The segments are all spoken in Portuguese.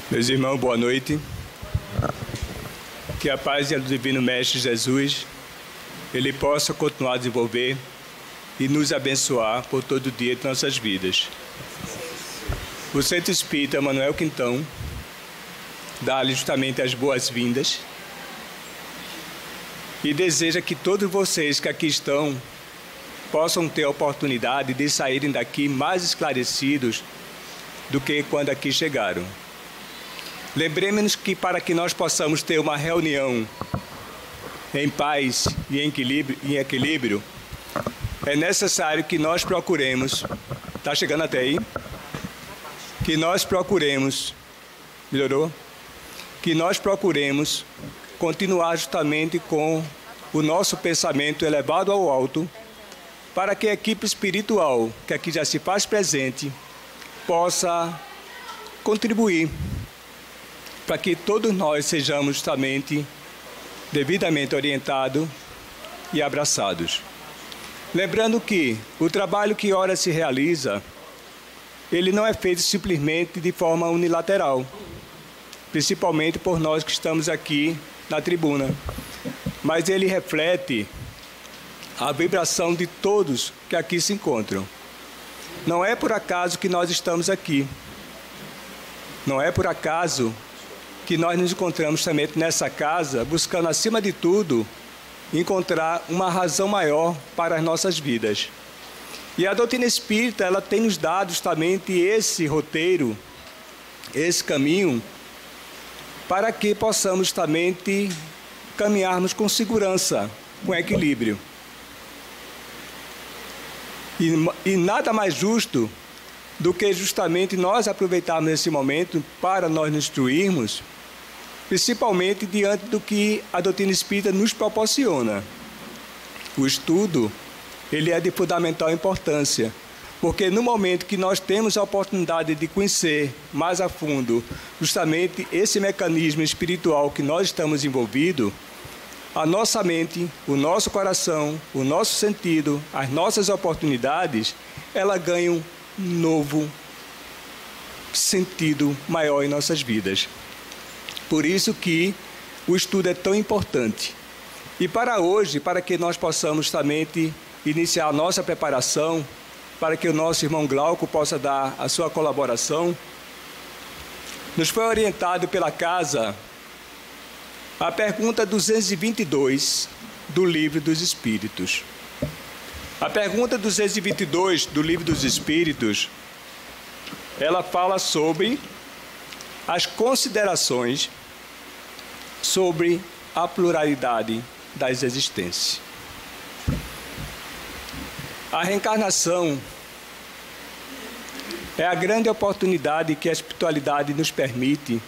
Meus irmãos, boa noite. Que a paz do Divino Mestre Jesus, Ele possa continuar a desenvolver e nos abençoar por todo o dia de nossas vidas. O Centro Espírita Manuel Quintão dá-lhe justamente as boas-vindas e deseja que todos vocês que aqui estão possam ter a oportunidade de saírem daqui mais esclarecidos do que quando aqui chegaram. Lembremos que para que nós possamos ter uma reunião em paz e em equilíbrio, é necessário que nós procuremos, está chegando até aí? Que nós procuremos, melhorou? Que nós procuremos continuar justamente com o nosso pensamento elevado ao alto, para que a equipe espiritual, que aqui já se faz presente, possa contribuir para que todos nós sejamos justamente devidamente orientados e abraçados. Lembrando que o trabalho que ora se realiza, ele não é feito simplesmente de forma unilateral, principalmente por nós que estamos aqui na tribuna, mas ele reflete a vibração de todos que aqui se encontram. Não é por acaso que nós estamos aqui, não é por acaso que nós nos encontramos também nessa casa, buscando, acima de tudo, encontrar uma razão maior para as nossas vidas. E a doutrina espírita, ela tem nos dado justamente esse roteiro, esse caminho, para que possamos justamente caminharmos com segurança, com equilíbrio. E nada mais justo do que justamente nós aproveitarmos esse momento para nós nos instruirmos, principalmente diante do que a doutrina espírita nos proporciona. O estudo, ele é de fundamental importância, porque no momento que nós temos a oportunidade de conhecer mais a fundo justamente esse mecanismo espiritual que nós estamos envolvidos, a nossa mente, o nosso coração, o nosso sentido, as nossas oportunidades, ela ganham um novo sentido maior em nossas vidas. Por isso que o estudo é tão importante. E para hoje, para que nós possamos justamente iniciar a nossa preparação, para que o nosso irmão Glauco possa dar a sua colaboração, nos foi orientado pela casa a pergunta 222 do Livro dos Espíritos. A pergunta 222 do Livro dos Espíritos, ela fala sobre as considerações sobre a pluralidade das existências. A reencarnação é a grande oportunidade que a espiritualidade nos permite,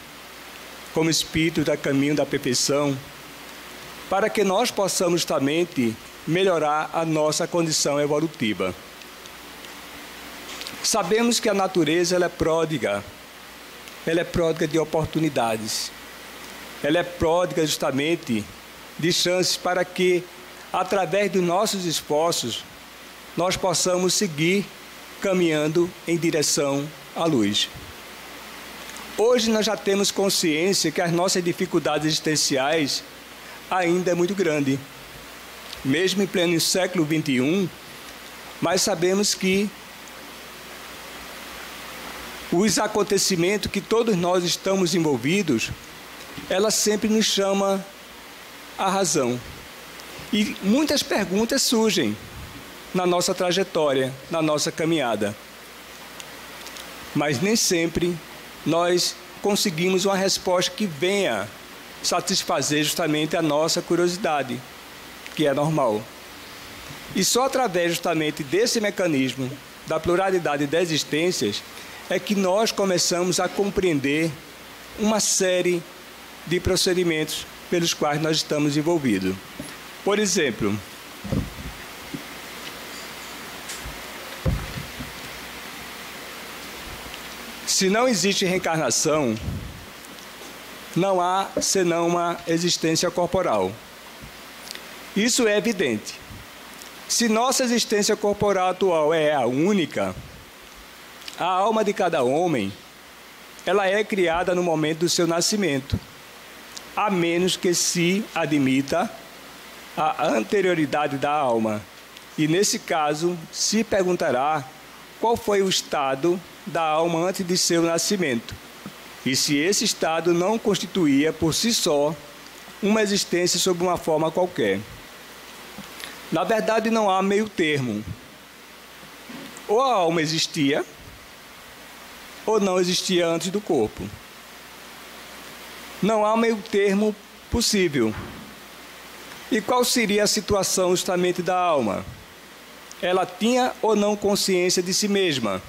como espírito da caminho da perfeição, para que nós possamos justamente melhorar a nossa condição evolutiva. Sabemos que a natureza ela é pródiga de oportunidades, ela é pródiga justamente de chances para que, através dos nossos esforços, nós possamos seguir caminhando em direção à luz. Hoje nós já temos consciência que as nossas dificuldades existenciais ainda é muito grande. Mesmo em pleno século XXI, mas sabemos que os acontecimentos que todos nós estamos envolvidos, ela sempre nos chama à razão. E muitas perguntas surgem na nossa trajetória, na nossa caminhada. Mas nem sempre nós conseguimos uma resposta que venha satisfazer justamente a nossa curiosidade, que é normal. E só através justamente desse mecanismo da pluralidade das existências é que nós começamos a compreender uma série de procedimentos pelos quais nós estamos envolvidos. Por exemplo, se não existe reencarnação, não há senão uma existência corporal. Isso é evidente. Se nossa existência corporal atual é a única, a alma de cada homem ela é criada no momento do seu nascimento, a menos que se admita a anterioridade da alma. E, nesse caso, se perguntará qual foi o estado da alma antes de seu nascimento, e se esse estado não constituía, por si só, uma existência sob uma forma qualquer. Na verdade, não há meio termo. Ou a alma existia, ou não existia antes do corpo. Não há meio termo possível. E qual seria a situação justamente da alma? Ela tinha ou não consciência de si mesma?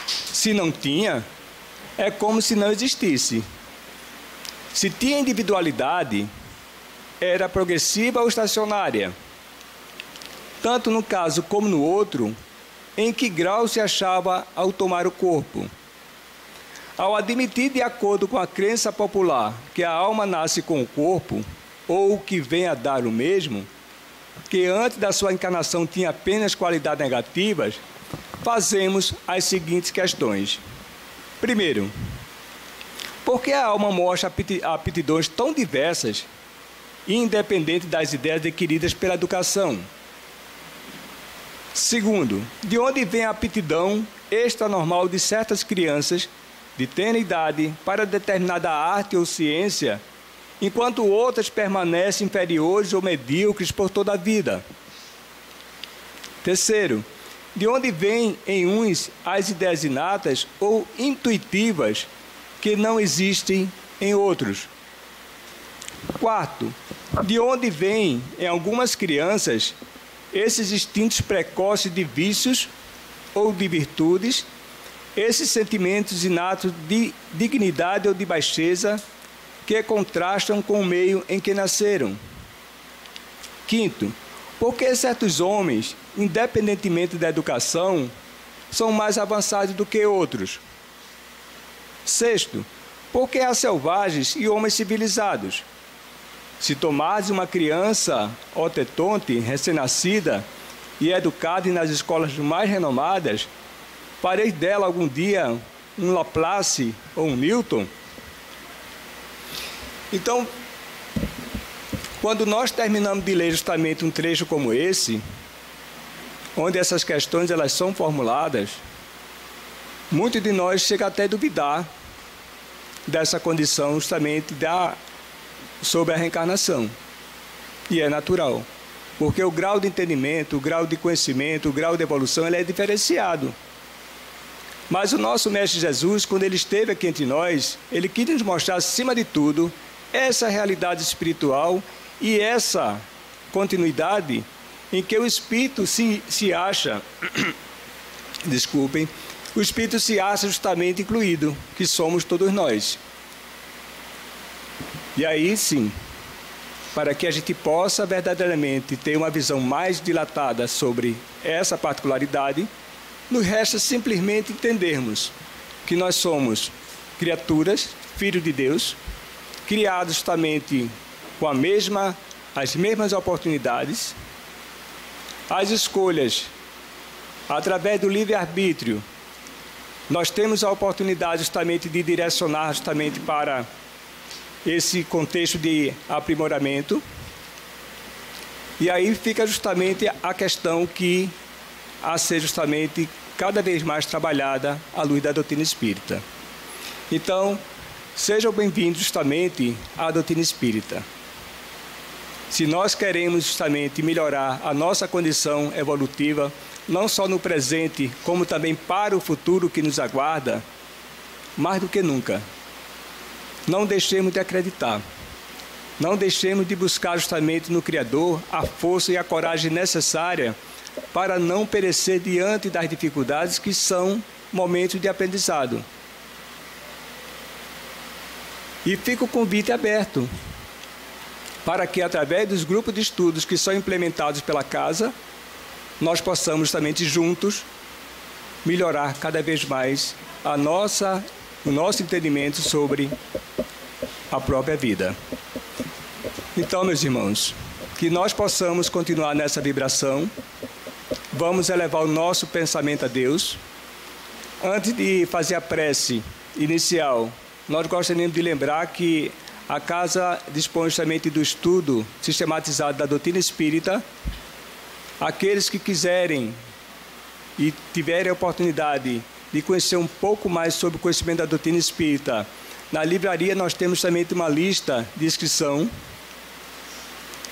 Se não tinha, é como se não existisse. Se tinha individualidade, era progressiva ou estacionária? Tanto no caso como no outro, em que grau se achava ao tomar o corpo? Ao admitir, de acordo com a crença popular, que a alma nasce com o corpo, ou que vem a dar o mesmo, que antes da sua encarnação tinha apenas qualidades negativas, fazemos as seguintes questões. Primeiro, por que a alma mostra aptidões tão diversas, independente das ideias adquiridas pela educação? Segundo, de onde vem a aptidão extranormal de certas crianças de tenra idade para determinada arte ou ciência, enquanto outras permanecem inferiores ou medíocres por toda a vida? Terceiro, de onde vêm em uns as ideias inatas ou intuitivas que não existem em outros? Quarto, de onde vêm em algumas crianças esses instintos precoces de vícios ou de virtudes, esses sentimentos inatos de dignidade ou de baixeza que contrastam com o meio em que nasceram? Quinto, por que certos homens, independentemente da educação, são mais avançados do que outros? Sexto, por que há selvagens e homens civilizados? Se tomares uma criança otetonte, recém-nascida e educada nas escolas mais renomadas, fareis dela algum dia um Laplace ou um Newton? Então, quando nós terminamos de ler justamente um trecho como esse, onde essas questões elas são formuladas, muitos de nós chegam até a duvidar dessa condição justamente sobre a reencarnação. E é natural, porque o grau de entendimento, o grau de conhecimento, o grau de evolução, ele é diferenciado. Mas o nosso Mestre Jesus, quando ele esteve aqui entre nós, ele quis nos mostrar, acima de tudo, essa realidade espiritual e essa continuidade em que o Espírito se acha, desculpem, o Espírito se acha justamente incluído, que somos todos nós. E aí sim, para que a gente possa verdadeiramente ter uma visão mais dilatada sobre essa particularidade, nos resta simplesmente entendermos que nós somos criaturas, filhos de Deus, criados justamente com as mesmas oportunidades, as escolhas, através do livre-arbítrio, nós temos a oportunidade justamente de direcionar justamente para esse contexto de aprimoramento. E aí fica justamente a questão que a ser justamente cada vez mais trabalhada à luz da doutrina espírita. Então, sejam bem-vindos justamente à doutrina espírita. Se nós queremos justamente melhorar a nossa condição evolutiva, não só no presente, como também para o futuro que nos aguarda, mais do que nunca, não deixemos de acreditar. Não deixemos de buscar justamente no Criador a força e a coragem necessária para não perecer diante das dificuldades que são momentos de aprendizado. E fica o convite aberto para que, através dos grupos de estudos que são implementados pela Casa, nós possamos justamente juntos melhorar cada vez mais o nosso entendimento sobre a própria vida. Então, meus irmãos, que nós possamos continuar nessa vibração. Vamos elevar o nosso pensamento a Deus. Antes de fazer a prece, inicial, nós gostaríamos de lembrar que a casa dispõe justamente do estudo sistematizado da doutrina espírita. Aqueles que quiserem e tiverem a oportunidade de conhecer um pouco mais sobre o conhecimento da doutrina espírita, na livraria nós temos também uma lista de inscrição,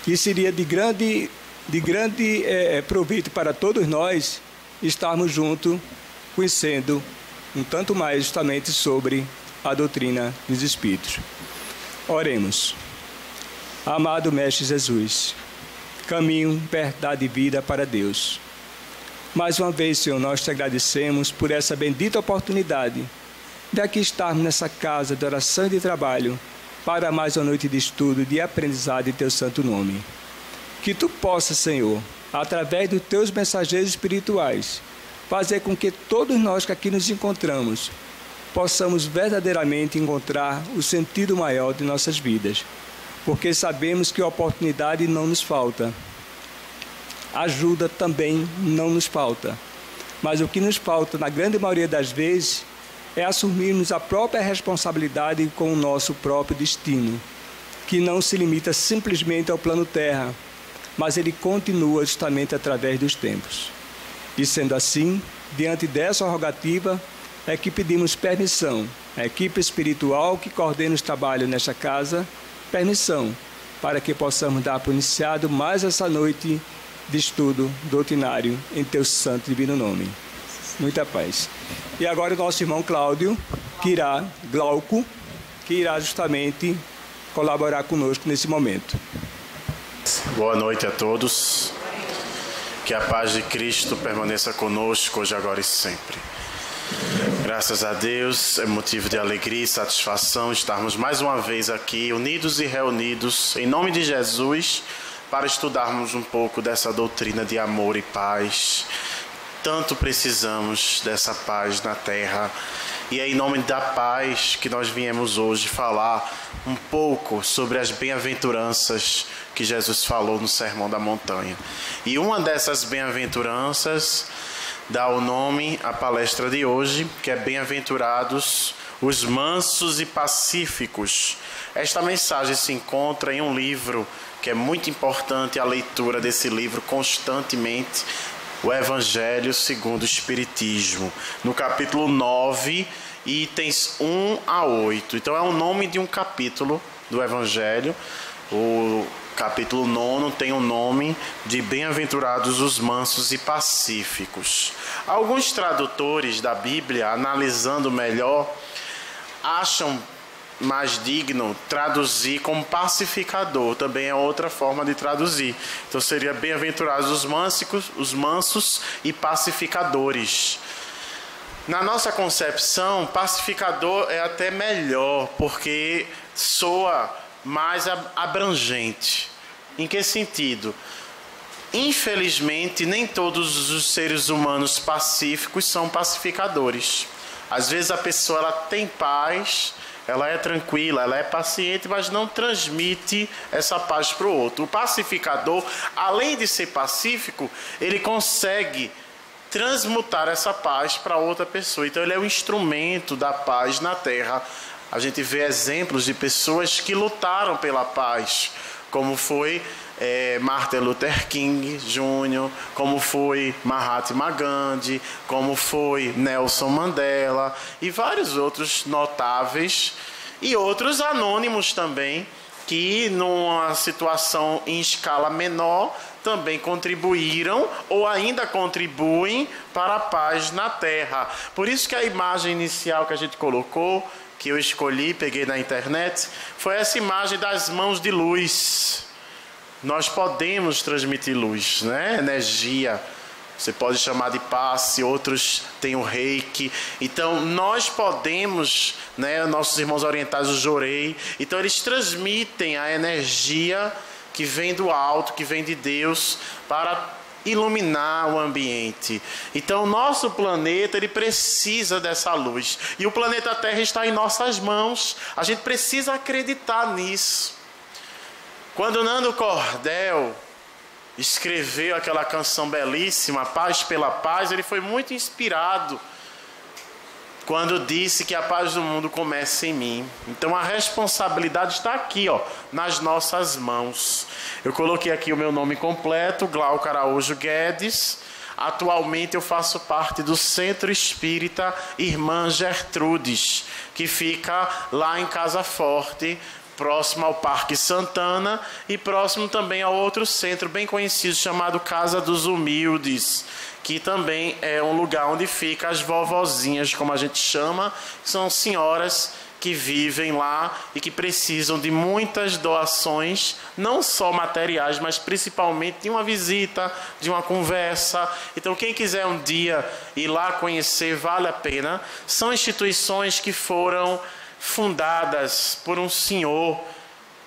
que seria de grande proveito para todos nós estarmos juntos, conhecendo um tanto mais justamente sobre a doutrina dos Espíritos. Oremos. Amado Mestre Jesus, caminho, verdade e vida para Deus. Mais uma vez, Senhor, nós te agradecemos por essa bendita oportunidade de aqui estarmos nessa casa de oração e de trabalho para mais uma noite de estudo, de aprendizado em teu santo nome. Que tu possas, Senhor, através dos teus mensageiros espirituais, fazer com que todos nós que aqui nos encontramos possamos verdadeiramente encontrar o sentido maior de nossas vidas, porque sabemos que a oportunidade não nos falta. Ajuda também não nos falta, mas o que nos falta, na grande maioria das vezes, é assumirmos a própria responsabilidade com o nosso próprio destino, que não se limita simplesmente ao plano terra, mas ele continua justamente através dos tempos. E sendo assim, diante dessa prerrogativa, é que pedimos permissão, a equipe espiritual que coordena os trabalhos nesta casa, permissão, para que possamos dar por iniciado mais essa noite de estudo doutrinário em teu santo e divino nome. Muita paz. E agora o nosso irmão Glauco, que irá justamente colaborar conosco nesse momento. Boa noite a todos. Que a paz de Cristo permaneça conosco hoje, agora e sempre. Graças a Deus, é motivo de alegria e satisfação estarmos mais uma vez aqui, unidos e reunidos, em nome de Jesus, para estudarmos um pouco dessa doutrina de amor e paz. Tanto precisamos dessa paz na terra. E é em nome da paz que nós viemos hoje falar um pouco sobre as bem-aventuranças que Jesus falou no Sermão da Montanha. E uma dessas bem-aventuranças dá o nome à palestra de hoje, que é Bem-aventurados os mansos e pacíficos. Esta mensagem se encontra em um livro que é muito importante a leitura desse livro constantemente, o Evangelho segundo o Espiritismo, no capítulo 9, itens 1 a 8. Então é o nome de um capítulo do Evangelho. O capítulo 9 tem o nome de Bem-aventurados os mansos e pacíficos. Alguns tradutores da Bíblia, analisando melhor, acham mais digno traduzir como pacificador, também é outra forma de traduzir. Então seria bem-aventurados os mansos e pacificadores. Na nossa concepção, pacificador é até melhor, porque soa mais abrangente. Em que sentido? Infelizmente, nem todos os seres humanos pacíficos são pacificadores. Às vezes a pessoa ela tem paz, ela é tranquila, ela é paciente, mas não transmite essa paz para o outro. O pacificador, além de ser pacífico, ele consegue transmutar essa paz para outra pessoa. Então ele é um instrumento da paz na Terra. A gente vê exemplos de pessoas que lutaram pela paz, como foi Martin Luther King Jr., como foi Mahatma Gandhi, como foi Nelson Mandela e vários outros notáveis e outros anônimos também, que numa situação em escala menor também contribuíram ou ainda contribuem para a paz na Terra. Por isso que a imagem inicial que a gente colocou, que eu escolhi, peguei na internet, foi essa imagem das mãos de luz. Nós podemos transmitir luz, né? Energia. Você pode chamar de passe, outros têm o reiki. Então, nós podemos, né? Nossos irmãos orientais, o jorei. Então, eles transmitem a energia que vem do alto, que vem de Deus, para iluminar o ambiente. Então, o nosso planeta, ele precisa dessa luz. E o planeta Terra está em nossas mãos. A gente precisa acreditar nisso. Quando Nando Cordel escreveu aquela canção belíssima, Paz pela Paz, ele foi muito inspirado quando disse que a paz do mundo começa em mim. Então a responsabilidade está aqui, nas nossas mãos. Eu coloquei aqui o meu nome completo, Glauco Araújo Guedes. Atualmente eu faço parte do Centro Espírita Irmã Gertrudes, que fica lá em Casa Forte, próximo ao Parque Santana e próximo também a outro centro bem conhecido chamado Casa dos Humildes, que também é um lugar onde ficam as vovozinhas, como a gente chama, que são senhoras que vivem lá e que precisam de muitas doações, não só materiais, mas principalmente de uma visita, de uma conversa. Então, quem quiser um dia ir lá conhecer, vale a pena. São instituições que foram fundadas por um senhor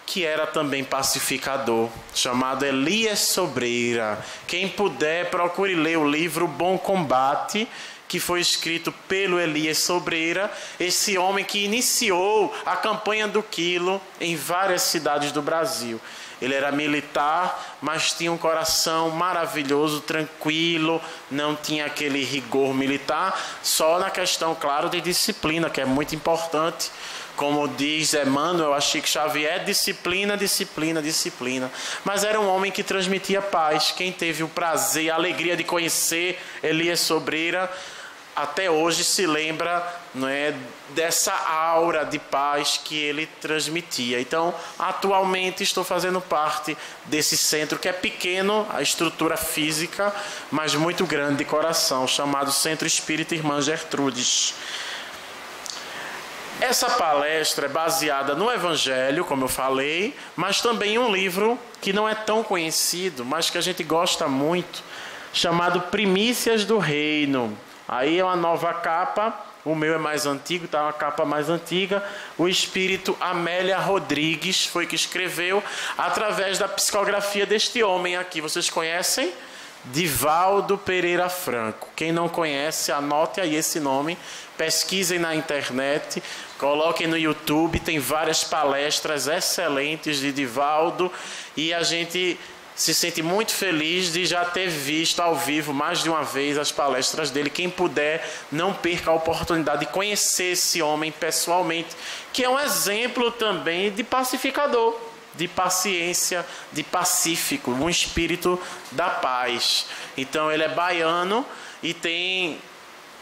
que era também pacificador, chamado Elias Sobreira. Quem puder, procure ler o livro Bom Combate, que foi escrito pelo Elias Sobreira, esse homem que iniciou a campanha do quilo em várias cidades do Brasil. Ele era militar, mas tinha um coração maravilhoso, tranquilo, não tinha aquele rigor militar, só na questão, claro, de disciplina, que é muito importante. Como diz Emmanuel, Chico Xavier, disciplina, disciplina, disciplina. Mas era um homem que transmitia paz. Quem teve o prazer, a alegria de conhecer Elias Sobreira, até hoje se lembra, não é, dessa aura de paz que ele transmitia. Então, atualmente estou fazendo parte desse centro que é pequeno, a estrutura física, mas muito grande de coração, chamado Centro Espírita Irmã Gertrudes. Essa palestra é baseada no Evangelho, como eu falei, mas também em um livro que não é tão conhecido, mas que a gente gosta muito, chamado Primícias do Reino. Aí é uma nova capa, o meu é mais antigo, está uma capa mais antiga. O espírito Amélia Rodrigues foi que escreveu através da psicografia deste homem aqui. Vocês conhecem? Divaldo Pereira Franco. Quem não conhece, anote aí esse nome, pesquisem na internet, coloquem no YouTube, tem várias palestras excelentes de Divaldo e a gente se sente muito feliz de já ter visto ao vivo mais de uma vez as palestras dele. Quem puder, não perca a oportunidade de conhecer esse homem pessoalmente, que é um exemplo também de pacificador, de paciência, de pacífico, um espírito da paz. Então ele é baiano e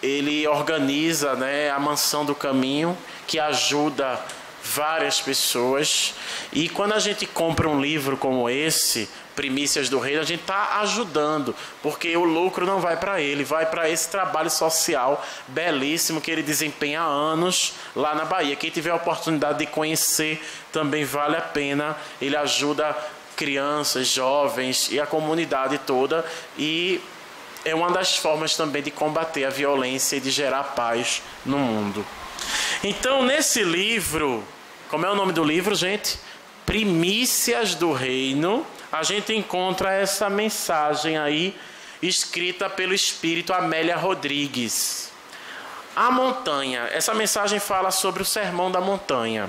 ele organiza, né, a Mansão do Caminho, que ajuda várias pessoas. E quando a gente compra um livro como esse, Primícias do Reino, a gente está ajudando, porque o lucro não vai para ele, vai para esse trabalho social belíssimo que ele desempenha há anos lá na Bahia. Quem tiver a oportunidade de conhecer, também vale a pena. Ele ajuda crianças, jovens e a comunidade toda, e é uma das formas também de combater a violência e de gerar paz no mundo. Então, nesse livro, como é o nome do livro, gente? Primícias do Reino. A gente encontra essa mensagem aí, escrita pelo espírito Amélia Rodrigues. A montanha. Essa mensagem fala sobre o sermão da montanha.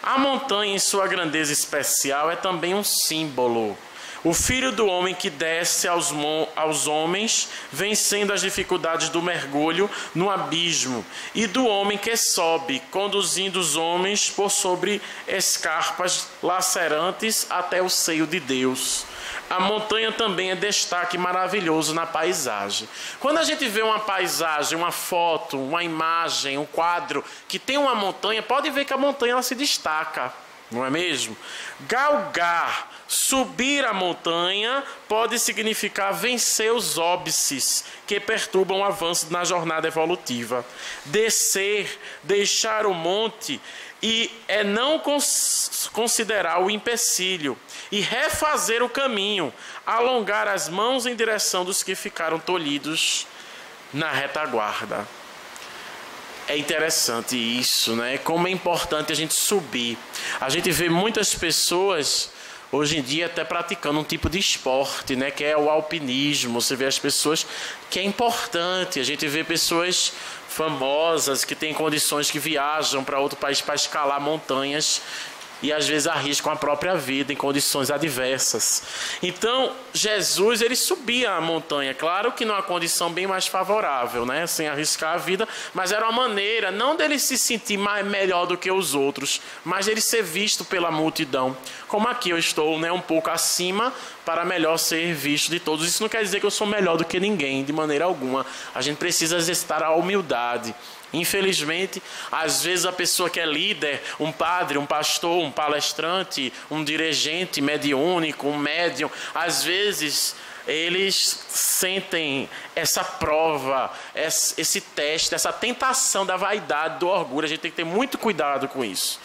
A montanha, em sua grandeza especial, é também um símbolo. O filho do homem que desce aos homens, vencendo as dificuldades do mergulho no abismo, e do homem que sobe, conduzindo os homens por sobre escarpas lacerantes até o seio de Deus. A montanha também é destaque maravilhoso na paisagem. Quando a gente vê uma paisagem, uma foto, uma imagem, um quadro que tem uma montanha, pode ver que a montanha ela se destaca, não é mesmo? Galgar, subir a montanha, pode significar vencer os óbices que perturbam o avanço na jornada evolutiva. Descer, deixar o monte e é não considerar o empecilho e refazer o caminho, alongar as mãos em direção dos que ficaram tolhidos na retaguarda. É interessante isso, né? Como é importante a gente subir. A gente vê muitas pessoas hoje em dia até praticando um tipo de esporte, né? Que é o alpinismo. Você vê as pessoas, que é importante. A gente vê pessoas famosas que têm condições, que viajam para outro país para escalar montanhas. e às vezes arriscam a própria vida em condições adversas. Então, Jesus, ele subia a montanha, claro que numa condição bem mais favorável, né? Sem arriscar a vida, mas era uma maneira, não dele se sentir melhor do que os outros, mas dele ser visto pela multidão. Como aqui eu estou, né, um pouco acima, para melhor ser visto de todos. Isso não quer dizer que eu sou melhor do que ninguém, de maneira alguma. A gente precisa exercitar a humildade. Infelizmente, às vezes a pessoa que é líder, um padre, um pastor, um palestrante, um dirigente mediúnico, um médium, às vezes eles sentem essa prova, esse teste, essa tentação da vaidade, do orgulho. A gente tem que ter muito cuidado com isso.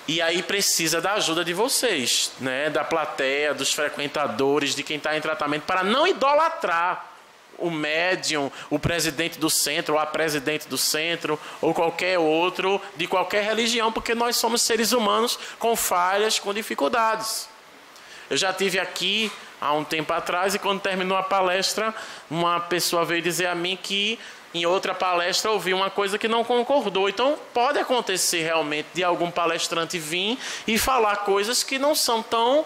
E aí precisa da ajuda de vocês, né? Da plateia, dos frequentadores, de quem está em tratamento, para não idolatrar o médium, o presidente do centro, ou a presidente do centro, ou qualquer outro, de qualquer religião, porque nós somos seres humanos com falhas, com dificuldades. Eu já tive aqui há um tempo atrás, e quando terminou a palestra, uma pessoa veio dizer a mim que em outra palestra ouviu uma coisa que não concordou. Então pode acontecer realmente de algum palestrante vir e falar coisas que não são tão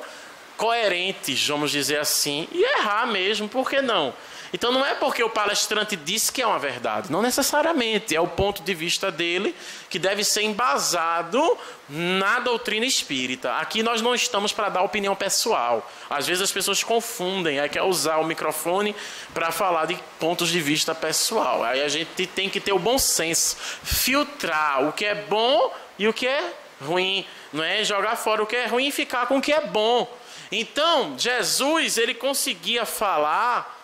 coerentes, vamos dizer assim, e errar mesmo, por que não? Então não é porque o palestrante disse que é uma verdade, não necessariamente, é o ponto de vista dele que deve ser embasado na doutrina espírita. Aqui nós não estamos para dar opinião pessoal. Às vezes as pessoas confundem, aí quer usar o microfone para falar de pontos de vista pessoal. Aí a gente tem que ter o bom senso, filtrar o que é bom e o que é ruim, não é jogar fora o que é ruim e ficar com o que é bom. Então Jesus, ele conseguia falar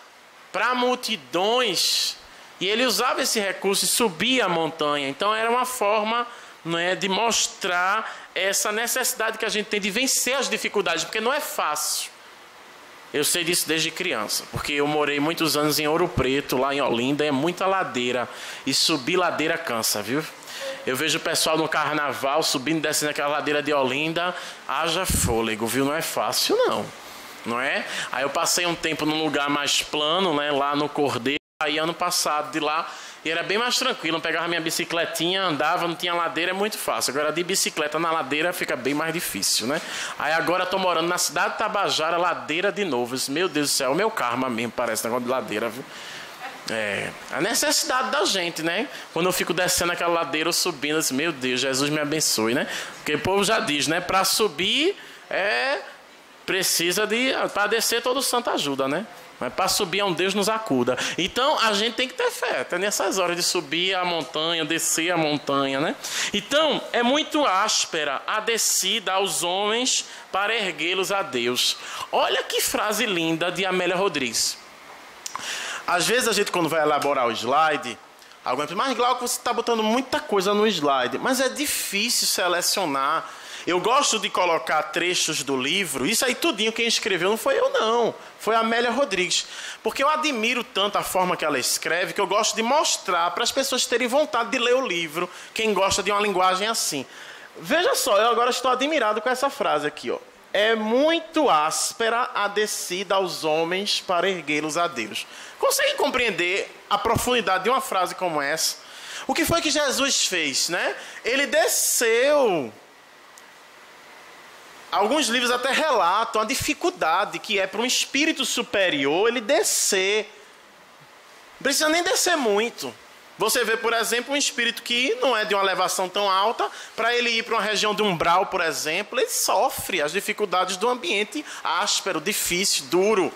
para multidões, e ele usava esse recurso e subia a montanha. Então era uma forma, não é, de mostrar essa necessidade que a gente tem de vencer as dificuldades, porque não é fácil. Eu sei disso desde criança, porque eu morei muitos anos em Ouro Preto, lá em Olinda, é muita ladeira, e subir ladeira cansa, viu? Eu vejo o pessoal no carnaval subindo e descendo aquela ladeira de Olinda, haja fôlego, viu? Não é fácil não é? Aí eu passei um tempo num lugar mais plano, né, lá no Cordeiro, aí ano passado de lá, e era bem mais tranquilo, eu pegava minha bicicletinha, andava, não tinha ladeira, é muito fácil. Agora de bicicleta na ladeira fica bem mais difícil, né? Aí agora estou morando na cidade de Tabajara, ladeira de novo. Meu Deus do céu, o meu karma mesmo parece negócio de ladeira, viu? É, a necessidade da gente, né? Quando eu fico descendo aquela ladeira ou subindo, assim, meu Deus, Jesus me abençoe, né? Porque o povo já diz, né? Para subir precisa de... Para descer todo santo ajuda, né? Mas para subir é um Deus nos acuda. Então a gente tem que ter fé, até nessas horas de subir a montanha, descer a montanha, né? Então é muito áspera a descida aos homens para erguê-los a Deus. Olha que frase linda de Amélia Rodrigues. Às vezes a gente, quando vai elaborar o slide, alguém diz, mas Glauco, você está botando muita coisa no slide, mas é difícil selecionar. Eu gosto de colocar trechos do livro, isso aí tudinho quem escreveu não foi eu não, foi a Amélia Rodrigues. Porque eu admiro tanto a forma que ela escreve, que eu gosto de mostrar para as pessoas terem vontade de ler o livro, quem gosta de uma linguagem assim. Veja só, eu agora estou admirado com essa frase aqui, ó. É muito áspera a descida aos homens para erguê-los a Deus. Consegue compreender a profundidade de uma frase como essa? O que foi que Jesus fez, né? Ele desceu. Alguns livros até relatam a dificuldade que é para um espírito superior ele descer. Não precisa nem descer muito. Você vê, por exemplo, um espírito que não é de uma elevação tão alta, para ele ir para uma região de umbral, por exemplo, ele sofre as dificuldades do ambiente áspero, difícil, duro.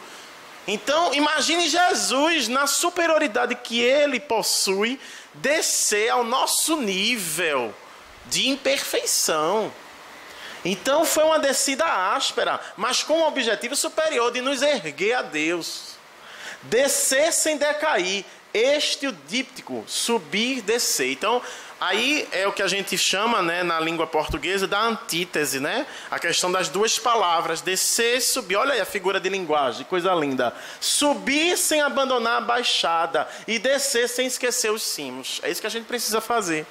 Então, imagine Jesus, na superioridade que ele possui, descer ao nosso nível de imperfeição. Então foi uma descida áspera, mas com o objetivo superior de nos erguer a Deus. Descer sem decair, este o díptico, subir, descer. Então, aí é o que a gente chama, né, na língua portuguesa, da antítese, né? A questão das duas palavras, descer, subir. Olha aí a figura de linguagem, coisa linda. Subir sem abandonar a baixada e descer sem esquecer os cimos. É isso que a gente precisa fazer.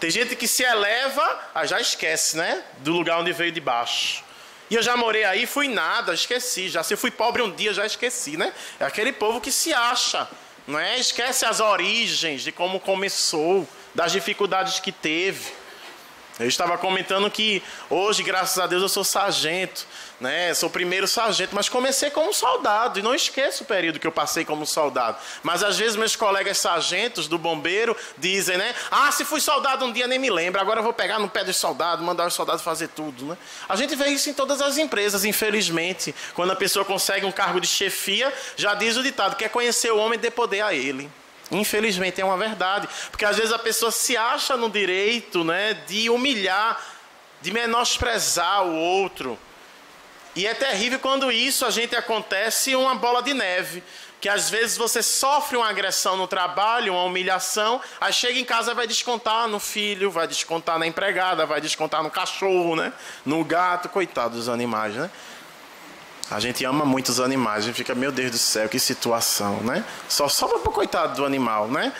Tem gente que se eleva, já esquece, né? Do lugar onde veio de baixo. E eu já morei aí, fui nada, esqueci. Já se eu fui pobre um dia, já esqueci, né? É aquele povo que se acha, não é? Esquece as origens de como começou, das dificuldades que teve. Eu estava comentando que hoje, graças a Deus, eu sou sargento, né? Sou primeiro sargento, mas comecei como soldado e não esqueço o período que eu passei como soldado. Mas às vezes meus colegas sargentos do bombeiro dizem, né? Ah, se fui soldado um dia nem me lembro, agora eu vou pegar no pé dos soldados, mandar os soldados fazer tudo, né? A gente vê isso em todas as empresas, infelizmente. Quando a pessoa consegue um cargo de chefia, já diz o ditado, quer conhecer o homem e dê poder a ele. Infelizmente é uma verdade, porque às vezes a pessoa se acha no direito, né, de humilhar, de menosprezar o outro. E é terrível quando isso acontece uma bola de neve, que às vezes você sofre uma agressão no trabalho, uma humilhação, aí chega em casa e vai descontar no filho, vai descontar na empregada, vai descontar no cachorro, né, no gato, coitado dos animais, né? A gente ama muito os animais, a gente fica, meu Deus do céu, que situação, né? Só sobra pro coitado do animal, né?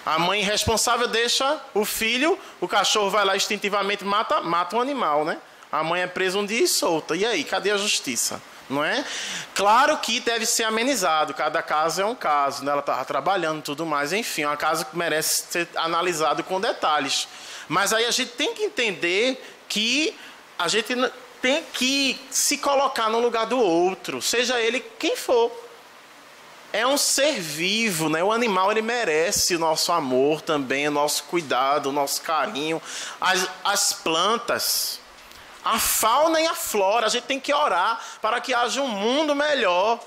A mãe irresponsável deixa o filho, o cachorro vai lá instintivamente mata um animal, né? A mãe é presa um dia e solta. E aí, cadê a justiça? Não é? Claro que deve ser amenizado, cada caso é um caso, né? Ela estava trabalhando e tudo mais, enfim, é um caso que merece ser analisado com detalhes. Mas aí a gente tem que entender que a gente tem que se colocar no lugar do outro, seja ele quem for. É um ser vivo, né? O animal ele merece o nosso amor também, o nosso cuidado, o nosso carinho. As plantas, a fauna e a flora, a gente tem que orar para que haja um mundo melhor.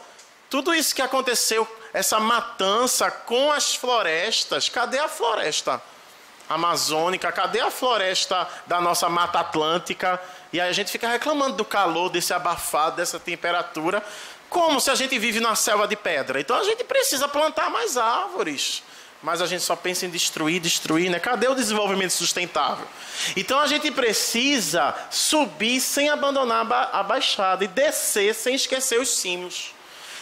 Tudo isso que aconteceu, essa matança com as florestas, cadê a floresta amazônica? Cadê a floresta da nossa Mata Atlântica? E aí a gente fica reclamando do calor, desse abafado, dessa temperatura, como se a gente vive numa selva de pedra. Então a gente precisa plantar mais árvores. Mas a gente só pensa em destruir, né? Cadê o desenvolvimento sustentável? Então a gente precisa subir sem abandonar a baixada e descer sem esquecer os cimos.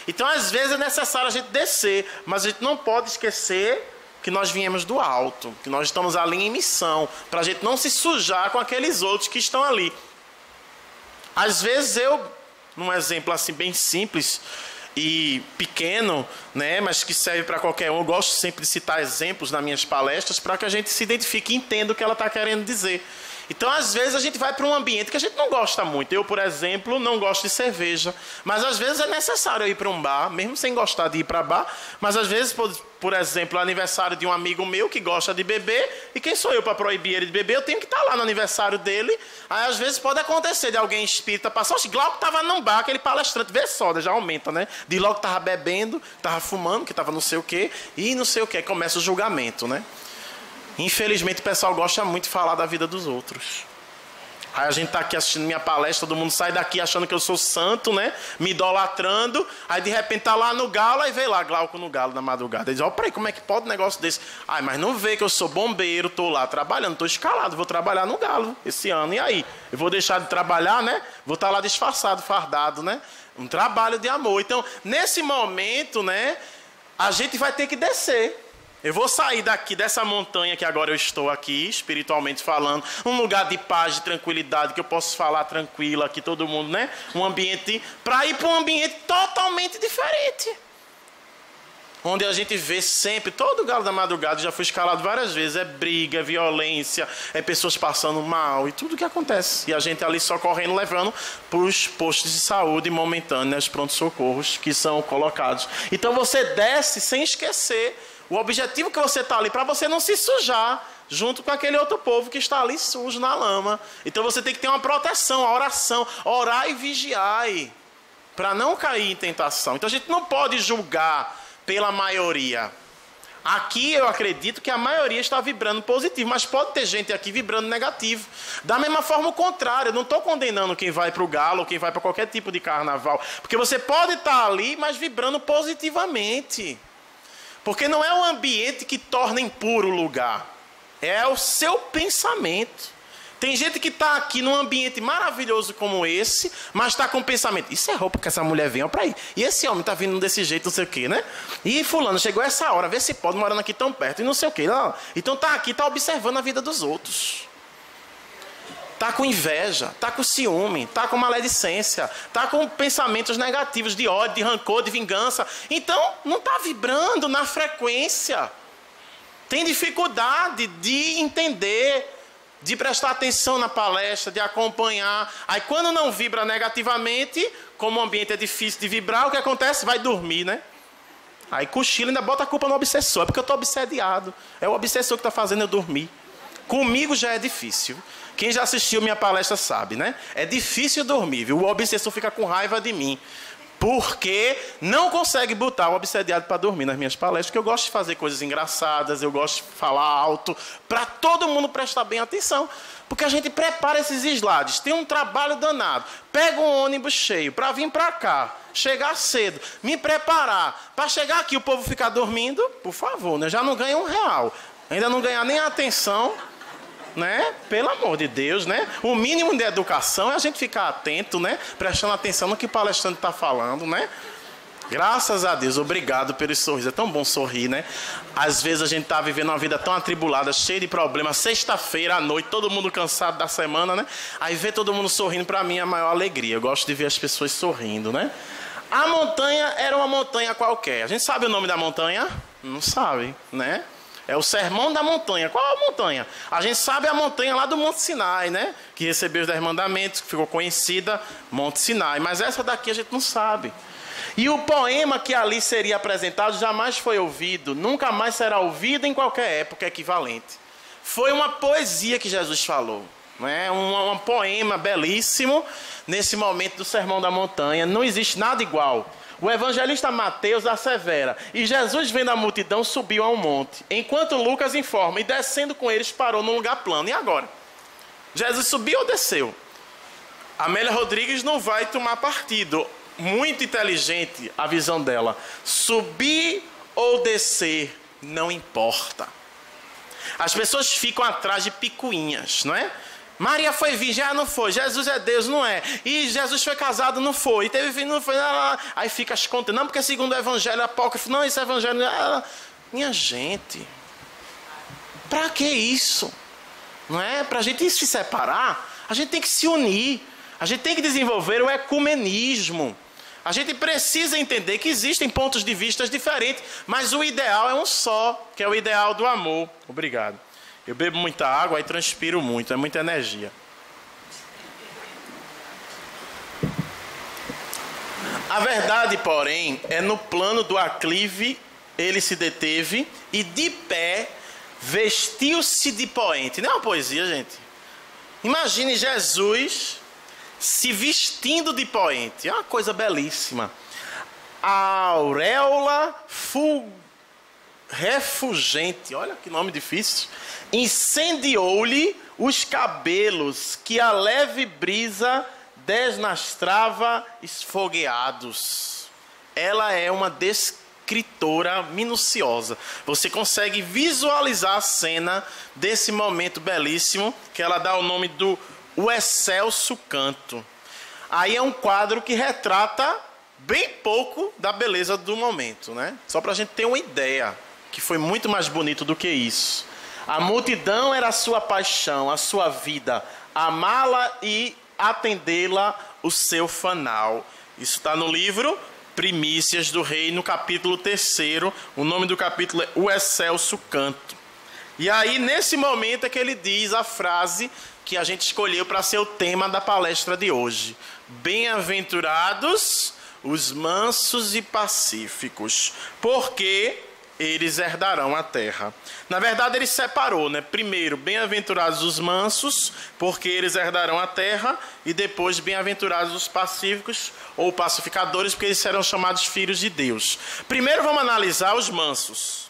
Então às vezes é necessário a gente descer, mas a gente não pode esquecer que nós viemos do alto, que nós estamos ali em missão, para a gente não se sujar com aqueles outros que estão ali. Às vezes num exemplo assim bem simples e pequeno, né, mas que serve para qualquer um, eu gosto sempre de citar exemplos nas minhas palestras para que a gente se identifique e entenda o que ela está querendo dizer. Então, às vezes, a gente vai para um ambiente que a gente não gosta muito. Eu, por exemplo, não gosto de cerveja. Mas, às vezes, é necessário ir para um bar, mesmo sem gostar de ir para bar. Mas, às vezes, por exemplo, o aniversário de um amigo meu que gosta de beber. E quem sou eu para proibir ele de beber? Eu tenho que estar lá no aniversário dele. Aí, às vezes, pode acontecer de alguém espírita passar. Oxe, Glauco estava num bar, aquele palestrante, vê soda, já aumenta, né? De logo estava bebendo, estava fumando, que estava não sei o quê. E não sei o quê. Começa o julgamento, né? Infelizmente o pessoal gosta muito de falar da vida dos outros. Aí a gente está aqui assistindo minha palestra, todo mundo sai daqui achando que eu sou santo, né? Me idolatrando. Aí de repente tá lá no galo, aí vem lá Glauco no galo na madrugada. Aí diz, ó, peraí, como é que pode um negócio desse? Ai, mas não vê que eu sou bombeiro, tô lá trabalhando, tô escalado, vou trabalhar no galo esse ano. E aí? Eu vou deixar de trabalhar, né? Vou estar lá disfarçado, fardado, né? Um trabalho de amor. Então, nesse momento, né? A gente vai ter que descer. Eu vou sair daqui dessa montanha que agora eu estou aqui, espiritualmente falando, um lugar de paz, de tranquilidade, que eu posso falar tranquilo aqui, todo mundo, né? Um ambiente, para ir para um ambiente totalmente diferente. Onde a gente vê sempre, todo galo da madrugada, já fui escalado várias vezes, é briga, é violência, é pessoas passando mal e tudo que acontece. E a gente ali só correndo, levando para os postos de saúde momentâneos, pronto-socorros que são colocados. Então você desce sem esquecer o objetivo que você está ali, para você não se sujar junto com aquele outro povo que está ali sujo na lama. Então você tem que ter uma proteção, a oração, orar e vigiar, para não cair em tentação. Então a gente não pode julgar pela maioria. Aqui eu acredito que a maioria está vibrando positivo, mas pode ter gente aqui vibrando negativo. Da mesma forma o contrário, eu não estou condenando quem vai para o galo ou quem vai para qualquer tipo de carnaval, porque você pode estar ali, mas vibrando positivamente. Porque não é o ambiente que torna impuro o lugar, é o seu pensamento. Tem gente que está aqui num ambiente maravilhoso como esse, mas está com o pensamento, isso é roupa que essa mulher vem, ó, para aí. E esse homem está vindo desse jeito, não sei o quê, né? E fulano, chegou essa hora, vê se pode, morando aqui tão perto, e não sei o quê. Não. Então está aqui, está observando a vida dos outros. Está com inveja, está com ciúme, está com maledicência, está com pensamentos negativos de ódio, de rancor, de vingança. Então, não está vibrando na frequência. Tem dificuldade de entender de prestar atenção na palestra, de acompanhar. Aí quando não vibra negativamente, como o ambiente é difícil de vibrar, o que acontece? Vai dormir, né? Aí cochila, ainda bota a culpa no obsessor. É porque eu estou obsediado. É o obsessor que está fazendo eu dormir. Comigo já é difícil. Quem já assistiu minha palestra sabe, né? É difícil dormir, viu? O obsessor fica com raiva de mim. Porque não consegue botar o obsediado para dormir nas minhas palestras, porque eu gosto de fazer coisas engraçadas, eu gosto de falar alto, para todo mundo prestar bem atenção. Porque a gente prepara esses slides, tem um trabalho danado. Pega um ônibus cheio para vir para cá, chegar cedo, me preparar. Para chegar aqui o povo ficar dormindo, por favor, né? Já não ganha R$1. Ainda não ganhar nem a atenção, né? Pelo amor de Deus, né? O mínimo de educação é a gente ficar atento, né? Prestando atenção no que o palestrante está falando, né? Graças a Deus, obrigado pelo sorriso. É tão bom sorrir, né? Às vezes a gente está vivendo uma vida tão atribulada, cheia de problemas. Sexta-feira à noite, todo mundo cansado da semana, né? Aí ver todo mundo sorrindo, para mim, é a maior alegria. Eu gosto de ver as pessoas sorrindo, né? A montanha era uma montanha qualquer. A gente sabe o nome da montanha? Não sabe, né? É o Sermão da Montanha. Qual é a montanha? A gente sabe a montanha lá do Monte Sinai, né? Que recebeu os 10 mandamentos, que ficou conhecida, Monte Sinai. Mas essa daqui a gente não sabe. E o poema que ali seria apresentado jamais foi ouvido, nunca mais será ouvido em qualquer época equivalente. Foi uma poesia que Jesus falou, né? Um poema belíssimo nesse momento do Sermão da Montanha. Não existe nada igual. O evangelista Mateus assevera: e Jesus, vendo a multidão, subiu a um monte, enquanto Lucas informa: e descendo com eles parou num lugar plano. E agora? Jesus subiu ou desceu? Amélia Rodrigues não vai tomar partido. Muito inteligente a visão dela. Subir ou descer, não importa. As pessoas ficam atrás de picuinhas, não é? Maria foi virgem, não foi. Jesus é Deus, não é. E Jesus foi casado, não foi. E teve filho, não foi. Aí fica as contas. Não, porque segundo o evangelho apócrifo, não, esse evangelho... Minha gente, para que isso? Não é? Para a gente se separar, a gente tem que se unir. A gente tem que desenvolver o ecumenismo. A gente precisa entender que existem pontos de vista diferentes, mas o ideal é um só, que é o ideal do amor. Obrigado. Eu bebo muita água e transpiro muito, é muita energia. A verdade, porém, é no plano do aclive, ele se deteve e de pé vestiu-se de poente. Não é uma poesia, gente? Imagine Jesus se vestindo de poente. É uma coisa belíssima. A auréola refulgente, olha que nome difícil, incendiou-lhe os cabelos que a leve brisa desnastrava esfogueados. Ela é uma descritora minuciosa. Você consegue visualizar a cena desse momento belíssimo, que ela dá o nome do O Excelso Canto. Aí é um quadro que retrata bem pouco da beleza do momento, né? Só para a gente ter uma ideia, que foi muito mais bonito do que isso. A multidão era a sua paixão, a sua vida, amá-la e atendê-la o seu fanal. Isso está no livro Primícias do Rei, no capítulo 3º. O nome do capítulo é O Excelso Canto. E aí, nesse momento, é que ele diz a frase que a gente escolheu para ser o tema da palestra de hoje. Bem-aventurados os mansos e pacíficos, porque eles herdarão a terra. Na verdade, ele separou, né? Primeiro, bem-aventurados os mansos, porque eles herdarão a terra, e depois, bem-aventurados os pacíficos, ou pacificadores, porque eles serão chamados filhos de Deus. Primeiro, vamos analisar os mansos.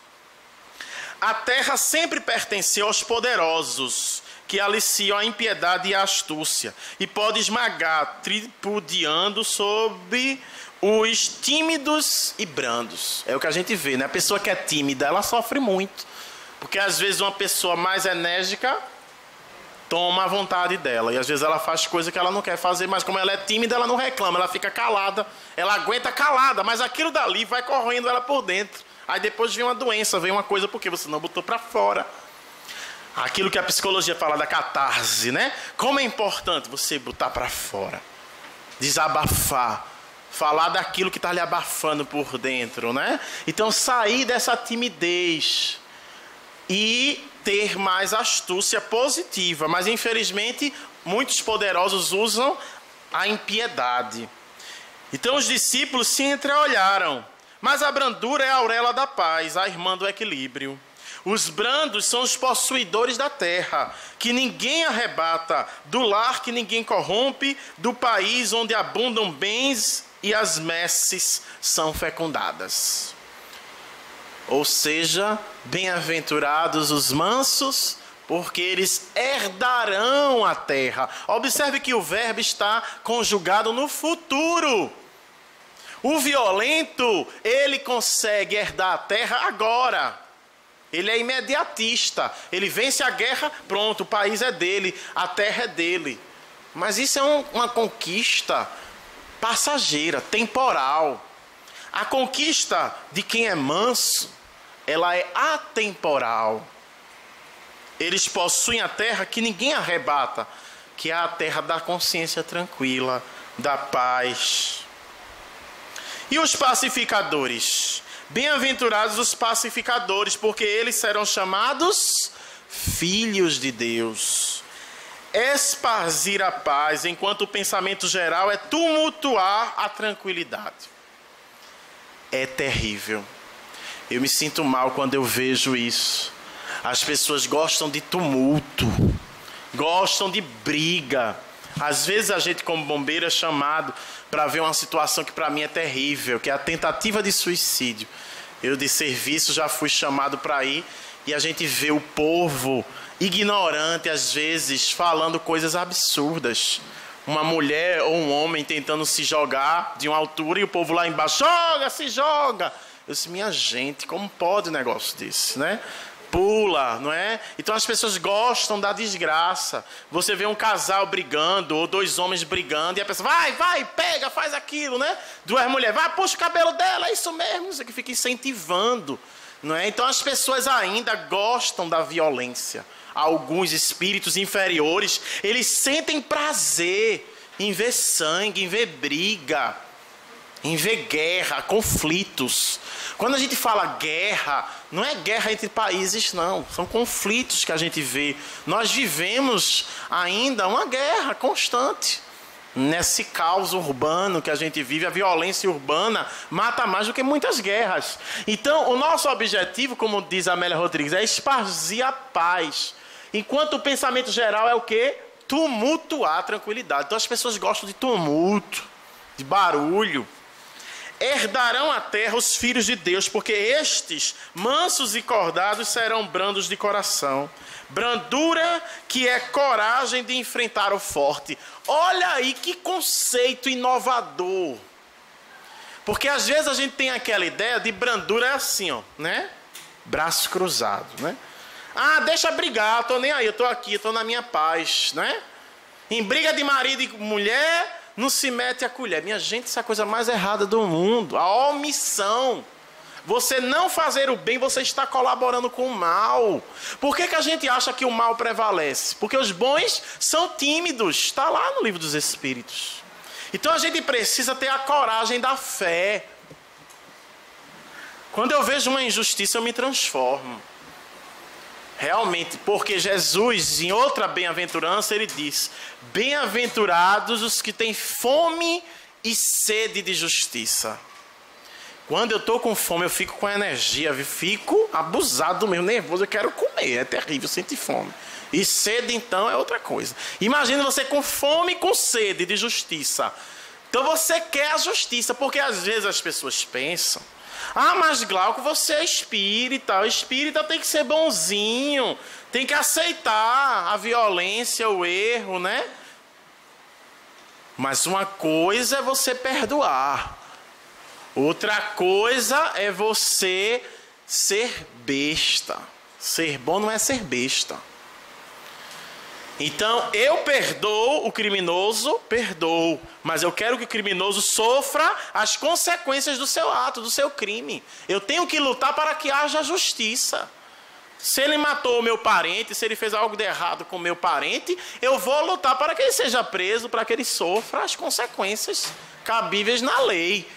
A terra sempre pertenceu aos poderosos, que aliciam a impiedade e a astúcia, e pode esmagar, tripudiando sob os tímidos e brandos. É o que a gente vê, né? A pessoa que é tímida, ela sofre muito. Porque às vezes uma pessoa mais enérgica toma a vontade dela. E às vezes ela faz coisa que ela não quer fazer, mas como ela é tímida, ela não reclama, ela fica calada. Ela aguenta calada, mas aquilo dali vai corroendo ela por dentro. Aí depois vem uma doença, vem uma coisa porque você não botou para fora. Aquilo que a psicologia fala da catarse, né? Como é importante você botar para fora. Desabafar. Falar daquilo que está lhe abafando por dentro, né? Então, sair dessa timidez e ter mais astúcia positiva, mas infelizmente muitos poderosos usam a impiedade. Então os discípulos se entreolharam, mas a brandura é a auréola da paz, a irmã do equilíbrio. Os brandos são os possuidores da terra, que ninguém arrebata, do lar que ninguém corrompe, do país onde abundam bens e as messes são fecundadas. Ou seja, bem-aventurados os mansos, porque eles herdarão a terra. Observe que o verbo está conjugado no futuro. O violento, ele consegue herdar a terra agora. Ele é imediatista. Ele vence a guerra, pronto, o país é dele, a terra é dele. Mas isso é uma conquista passageira, temporal. A conquista de quem é manso, ela é atemporal. Eles possuem a terra que ninguém arrebata, que é a terra da consciência tranquila, da paz. E os pacificadores? Bem-aventurados os pacificadores, porque eles serão chamados filhos de Deus. Esparzir a paz, enquanto o pensamento geral é tumultuar a tranquilidade. É terrível. Eu me sinto mal quando eu vejo isso. As pessoas gostam de tumulto, gostam de briga. Às vezes a gente como bombeiro é chamado para ver uma situação que para mim é terrível, que é a tentativa de suicídio. Eu de serviço já fui chamado para ir e a gente vê o povo ignorante, às vezes, falando coisas absurdas. Uma mulher ou um homem tentando se jogar de uma altura e o povo lá embaixo, joga, se joga. Eu disse, minha gente, como pode um negócio desse, né? Pula, não é? Então as pessoas gostam da desgraça. Você vê um casal brigando, ou dois homens brigando, e a pessoa, vai, pega, faz aquilo, né? Duas mulheres, vai, puxa o cabelo dela, é isso mesmo. Isso que fica incentivando, não é? Então as pessoas ainda gostam da violência. Alguns espíritos inferiores, eles sentem prazer em ver sangue, em ver briga, em ver guerra, conflitos. Quando a gente fala guerra, não é guerra entre países, não. São conflitos que a gente vê. Nós vivemos ainda uma guerra constante. Nesse caos urbano que a gente vive, a violência urbana mata mais do que muitas guerras. Então, o nosso objetivo, como diz a Amélia Rodrigues, é esparzir a paz. Enquanto o pensamento geral é o quê? Tumultuar a tranquilidade. Então, as pessoas gostam de tumulto, de barulho. Herdarão a terra os filhos de Deus, porque estes, mansos e cordados, serão brandos de coração. Brandura que é coragem de enfrentar o forte. Olha aí que conceito inovador. Porque às vezes a gente tem aquela ideia de brandura assim, ó, né? Braço cruzado, né? Ah, deixa brigar, tô nem aí, eu tô aqui, eu tô na minha paz, né? Em briga de marido e mulher, não se mete a colher. Minha gente, isso é a coisa mais errada do mundo. A omissão. Você não fazer o bem, você está colaborando com o mal. Por que a gente acha que o mal prevalece? Porque os bons são tímidos. Está lá no Livro dos Espíritos. Então a gente precisa ter a coragem da fé. Quando eu vejo uma injustiça, eu me transformo. Realmente, porque Jesus, em outra bem-aventurança, ele diz: bem-aventurados os que têm fome e sede de justiça. Quando eu estou com fome, eu fico com energia, eu fico abusado do meu nervoso, eu quero comer, é terrível, sentir fome. E sede, então, é outra coisa. Imagina você com fome e com sede de justiça. Então você quer a justiça, porque às vezes as pessoas pensam: ah, mas Glauco, você é espírita. O espírita tem que ser bonzinho. Tem que aceitar a violência, o erro, né? Mas uma coisa é você perdoar. Outra coisa é você ser besta. Ser bom não é ser besta. Então, eu perdoo o criminoso, perdoo. Mas eu quero que o criminoso sofra as consequências do seu ato, do seu crime. Eu tenho que lutar para que haja justiça. Se ele matou o meu parente, se ele fez algo de errado com o meu parente, eu vou lutar para que ele seja preso, para que ele sofra as consequências cabíveis na lei.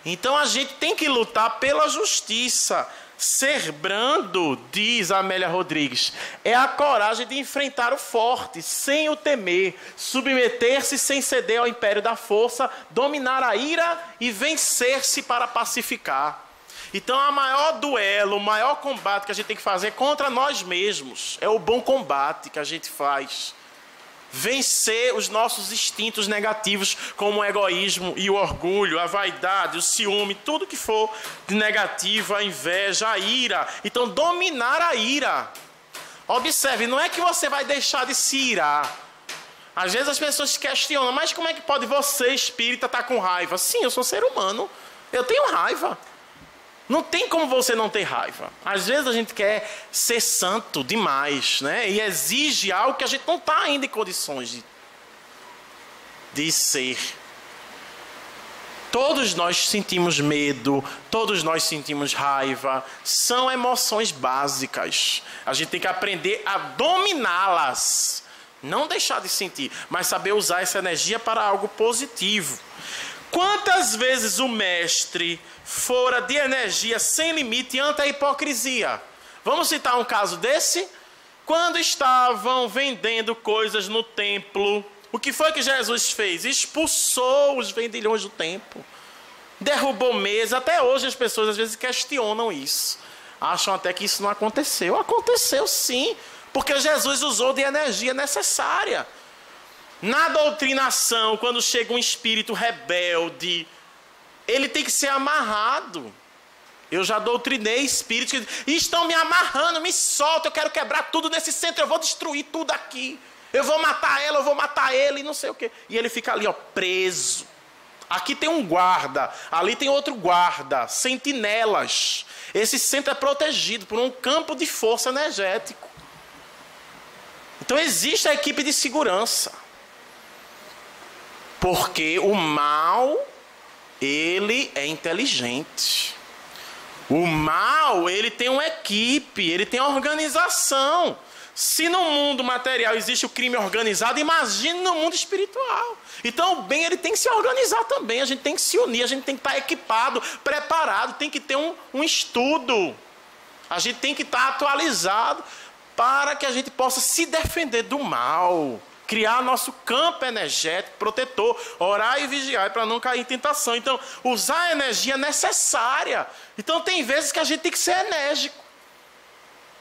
Então a gente tem que lutar pela justiça. Ser brando, diz Amélia Rodrigues, é a coragem de enfrentar o forte, sem o temer, submeter-se sem ceder ao império da força, dominar a ira e vencer-se para pacificar. Então, o maior duelo, o maior combate que a gente tem que fazer é contra nós mesmos. É o bom combate que a gente faz. Vencer os nossos instintos negativos, como o egoísmo e o orgulho, a vaidade, o ciúme, tudo que for de negativo, a inveja, a ira. Então, dominar a ira. Observe, não é que você vai deixar de se irar. Às vezes as pessoas se questionam, mas como é que pode você, espírita, estar com raiva? Sim, eu sou ser humano, eu tenho raiva. Não tem como você não ter raiva. Às vezes a gente quer ser santo demais, né? E exige algo que a gente não está ainda em condições de ser. Todos nós sentimos medo, todos nós sentimos raiva. São emoções básicas. A gente tem que aprender a dominá-las. Não deixar de sentir, mas saber usar essa energia para algo positivo. Quantas vezes o mestre fora de energia sem limite ante a hipocrisia? Vamos citar um caso desse? Quando estavam vendendo coisas no templo, o que foi que Jesus fez? Expulsou os vendilhões do templo. Derrubou mesa. Até hoje as pessoas às vezes questionam isso. Acham até que isso não aconteceu. Aconteceu sim, porque Jesus usou de energia necessária. Na doutrinação, quando chega um espírito rebelde, ele tem que ser amarrado. Eu já doutrinei espíritos que estão me amarrando, me solta, eu quero quebrar tudo nesse centro, eu vou destruir tudo aqui. Eu vou matar ela, eu vou matar ele, não sei o quê. E ele fica ali, ó, preso. Aqui tem um guarda, ali tem outro guarda, sentinelas. Esse centro é protegido por um campo de força energético. Então existe a equipe de segurança. Porque o mal, ele é inteligente. O mal, ele tem uma equipe, ele tem organização. Se no mundo material existe o crime organizado, imagine no mundo espiritual. Então o bem, ele tem que se organizar também. A gente tem que se unir, a gente tem que estar equipado, preparado, tem que ter um estudo. A gente tem que estar atualizado para que a gente possa se defender do mal. Criar nosso campo energético protetor, orar e vigiar para não cair em tentação. Então, usar a energia necessária. Então, tem vezes que a gente tem que ser enérgico.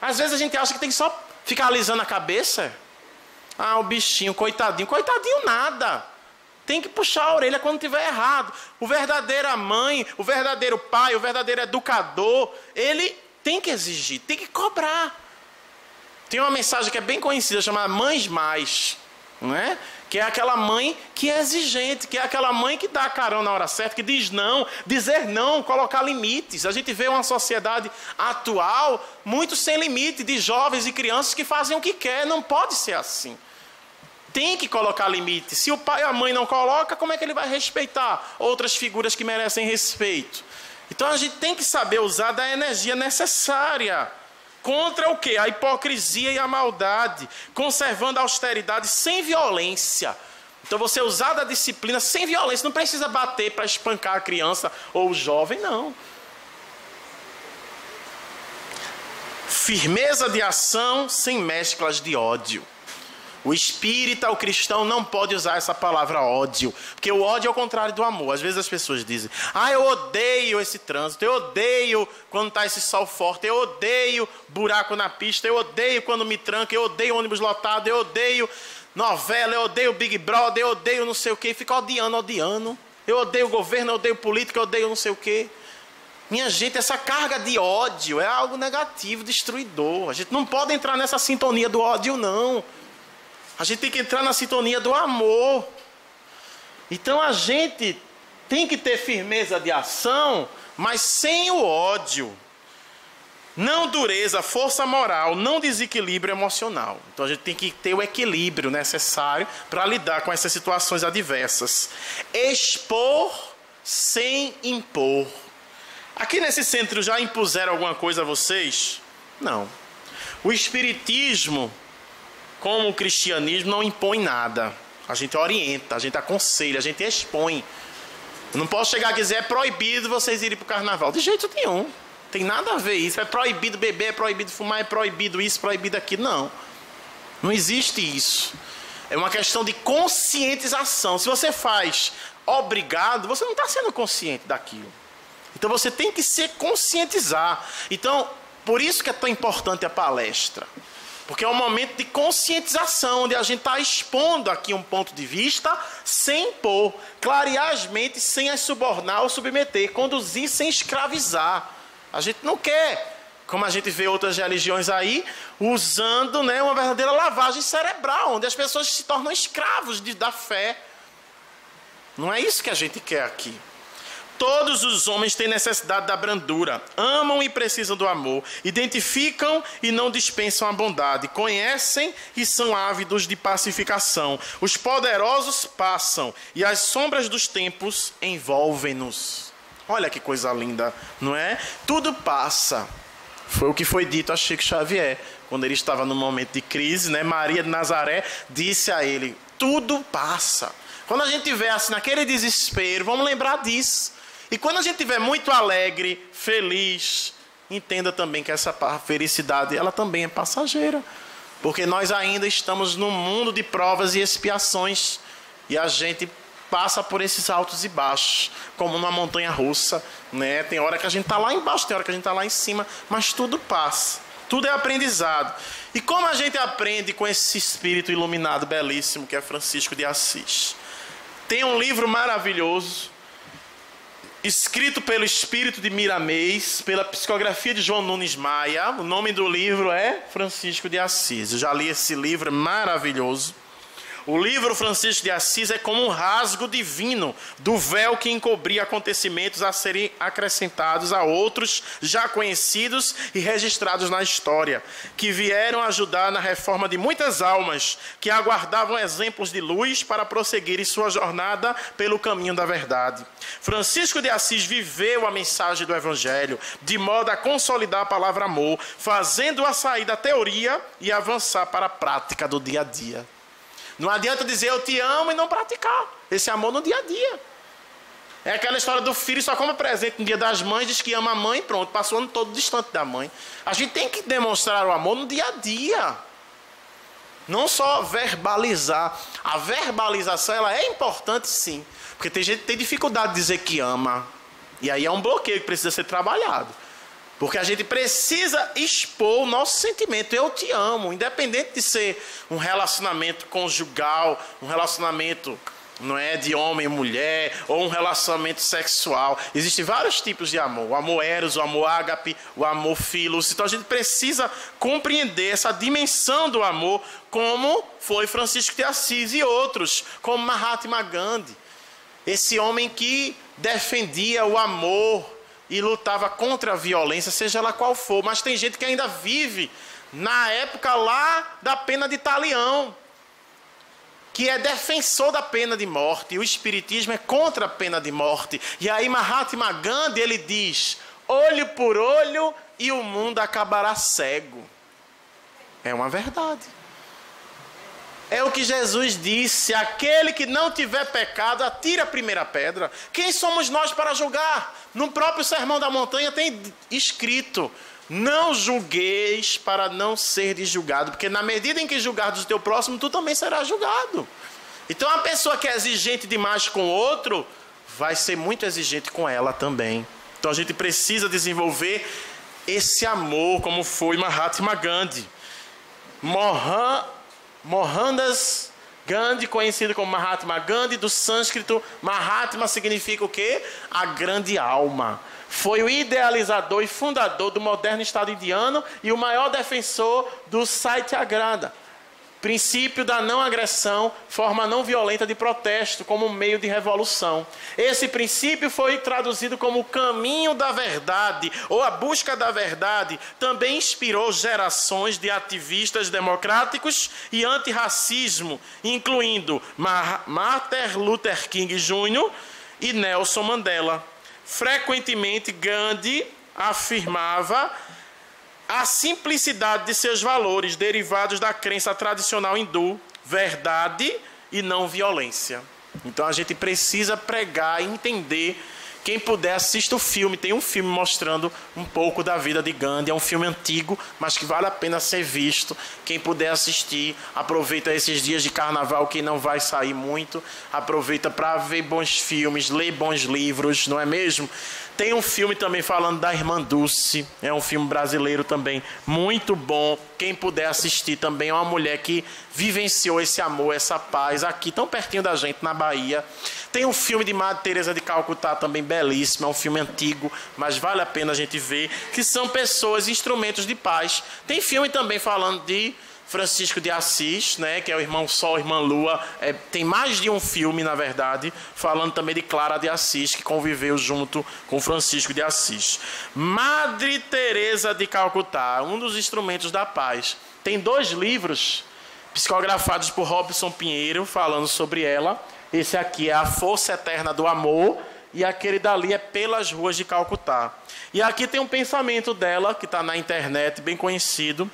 Às vezes a gente acha que tem que só ficar alisando a cabeça. Ah, o bichinho, coitadinho. Coitadinho nada. Tem que puxar a orelha quando estiver errado. O verdadeiro mãe, o verdadeiro pai, o verdadeiro educador, ele tem que exigir, tem que cobrar. Tem uma mensagem que é bem conhecida, chamada Mães Mais. Não é? Que é aquela mãe que é exigente, que é aquela mãe que dá carão na hora certa, que diz não, dizer não, colocar limites. A gente vê uma sociedade atual muito sem limite, de jovens e crianças que fazem o que quer. Não pode ser assim. Tem que colocar limites. Se o pai e a mãe não colocam, como é que ele vai respeitar outras figuras que merecem respeito? Então a gente tem que saber usar da energia necessária. Contra o quê? A hipocrisia e a maldade, conservando a austeridade sem violência. Então você usar da disciplina sem violência, não precisa bater para espancar a criança ou o jovem, não. Firmeza de ação sem mesclas de ódio. O espírita, o cristão, não pode usar essa palavra ódio, porque o ódio é o contrário do amor. Às vezes as pessoas dizem, eu odeio esse trânsito, eu odeio quando está esse sol forte, eu odeio buraco na pista, eu odeio quando me tranca, eu odeio ônibus lotado, eu odeio novela, eu odeio Big Brother, eu odeio não sei o quê, e fica odiando. Eu odeio o governo, eu odeio política, eu odeio não sei o quê. Minha gente, essa carga de ódio é algo negativo, destruidor. A gente não pode entrar nessa sintonia do ódio, não. A gente tem que entrar na sintonia do amor. Então a gente tem que ter firmeza de ação, mas sem o ódio. Não dureza, força moral, não desequilíbrio emocional. Então a gente tem que ter o equilíbrio necessário para lidar com essas situações adversas. Expor sem impor. Aqui nesse centro já impuseram alguma coisa a vocês? Não. O espiritismo, como o cristianismo, não impõe nada. A gente orienta, a gente aconselha, a gente expõe. Não posso chegar aqui e dizer, é proibido vocês irem para o carnaval. De jeito nenhum. Tem nada a ver isso. É proibido beber, é proibido fumar, é proibido isso, proibido aquilo. Não. Não existe isso. É uma questão de conscientização. Se você faz obrigado, você não está sendo consciente daquilo. Então você tem que se conscientizar. Então, por isso que é tão importante a palestra. Porque é um momento de conscientização, onde a gente está expondo aqui um ponto de vista sem impor, clarear as mentes sem as subornar ou submeter, conduzir sem escravizar. A gente não quer, como a gente vê outras religiões aí, usando uma verdadeira lavagem cerebral, onde as pessoas se tornam escravos da fé. Não é isso que a gente quer aqui. Todos os homens têm necessidade da brandura, amam e precisam do amor, identificam e não dispensam a bondade, conhecem e são ávidos de pacificação. Os poderosos passam e as sombras dos tempos envolvem-nos. Olha que coisa linda, não é? Tudo passa. Foi o que foi dito a Chico Xavier, quando ele estava num momento de crise, Maria de Nazaré disse a ele, tudo passa. Quando a gente estiver assim, naquele desespero, vamos lembrar disso. E quando a gente estiver muito alegre, feliz, entenda também que essa felicidade, ela também é passageira. Porque nós ainda estamos num mundo de provas e expiações. E a gente passa por esses altos e baixos, como numa montanha russa. Tem hora que a gente está lá embaixo, tem hora que a gente está lá em cima, mas tudo passa. Tudo é aprendizado. E como a gente aprende com esse espírito iluminado, belíssimo, que é Francisco de Assis? Tem um livro maravilhoso, escrito pelo espírito de Miramês, pela psicografia de João Nunes Maia. O nome do livro é Francisco de Assis. Eu já li esse livro, é maravilhoso. O livro Francisco de Assis é como um rasgo divino do véu que encobria acontecimentos a serem acrescentados a outros já conhecidos e registrados na história, que vieram ajudar na reforma de muitas almas que aguardavam exemplos de luz para prosseguirem sua jornada pelo caminho da verdade. Francisco de Assis viveu a mensagem do Evangelho de modo a consolidar a palavra amor, fazendo-a sair da teoria e avançar para a prática do dia a dia. Não adianta dizer eu te amo e não praticar esse amor no dia a dia. É aquela história do filho só come presente no dia das mães, diz que ama a mãe e pronto, passou o ano todo distante da mãe. A gente tem que demonstrar o amor no dia a dia. Não só verbalizar. A verbalização ela é importante sim. Porque tem gente que tem dificuldade de dizer que ama. E aí é um bloqueio que precisa ser trabalhado. Porque a gente precisa expor o nosso sentimento. Eu te amo. Independente de ser um relacionamento conjugal, um relacionamento de homem e mulher, ou um relacionamento sexual. Existem vários tipos de amor. O amor eros, o amor ágape, o amor filos. Então a gente precisa compreender essa dimensão do amor, como foi Francisco de Assis e outros, como Mahatma Gandhi. Esse homem que defendia o amor e lutava contra a violência, seja ela qual for. Mas tem gente que ainda vive na época lá da pena de talião, que é defensor da pena de morte. E o espiritismo é contra a pena de morte. E aí Mahatma Gandhi, ele diz, olho por olho e o mundo acabará cego. É uma verdade. É o que Jesus disse, aquele que não tiver pecado, atire a primeira pedra. Quem somos nós para julgar? No próprio Sermão da Montanha tem escrito, não julgueis para não seres julgado, porque na medida em que julgares o teu próximo, tu também serás julgado. Então a pessoa que é exigente demais com o outro, vai ser muito exigente com ela também. Então a gente precisa desenvolver esse amor, como foi Mahatma Gandhi. Mohandas Gandhi, conhecido como Mahatma Gandhi, do sânscrito, Mahatma significa o quê? A grande alma. Foi o idealizador e fundador do moderno Estado indiano e o maior defensor do Satyagraha, princípio da não agressão, forma não violenta de protesto, como meio de revolução. Esse princípio foi traduzido como o caminho da verdade, ou a busca da verdade. Também inspirou gerações de ativistas democráticos e antirracismo, incluindo Martin Luther King Jr. e Nelson Mandela. Frequentemente, Gandhi afirmava a simplicidade de seus valores, derivados da crença tradicional hindu, verdade e não violência. Então a gente precisa pregar e entender. Quem puder, assista o filme. Tem um filme mostrando um pouco da vida de Gandhi. É um filme antigo, mas que vale a pena ser visto. Quem puder assistir, aproveita esses dias de carnaval, que não vai sair muito. Aproveita para ver bons filmes, ler bons livros, não é mesmo? Tem um filme também falando da Irmã Dulce. É um filme brasileiro também, muito bom. Quem puder assistir também, é uma mulher que vivenciou esse amor, essa paz aqui, tão pertinho da gente, na Bahia. Tem um filme de Madre Teresa de Calcutá também belíssimo. É um filme antigo, mas vale a pena a gente ver, que são pessoas, instrumentos de paz. Tem filme também falando de Francisco de Assis, né, que é o Irmão Sol, Irmã Lua. Tem mais de um filme, na verdade, falando também de Clara de Assis, que conviveu junto com Francisco de Assis. Madre Teresa de Calcutá, um dos instrumentos da paz. Tem 2 livros psicografados por Robson Pinheiro, falando sobre ela. Esse aqui é A Força Eterna do Amor, e aquele dali é Pelas Ruas de Calcutá. E aqui tem um pensamento dela, que está na internet, bem conhecido.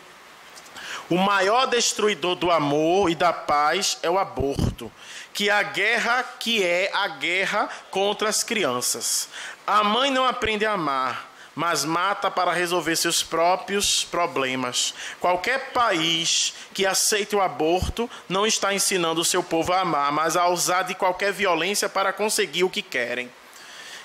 O maior destruidor do amor e da paz é o aborto, que é a guerra contra as crianças. A mãe não aprende a amar, mas mata para resolver seus próprios problemas. Qualquer país que aceite o aborto não está ensinando o seu povo a amar, mas a usar de qualquer violência para conseguir o que querem.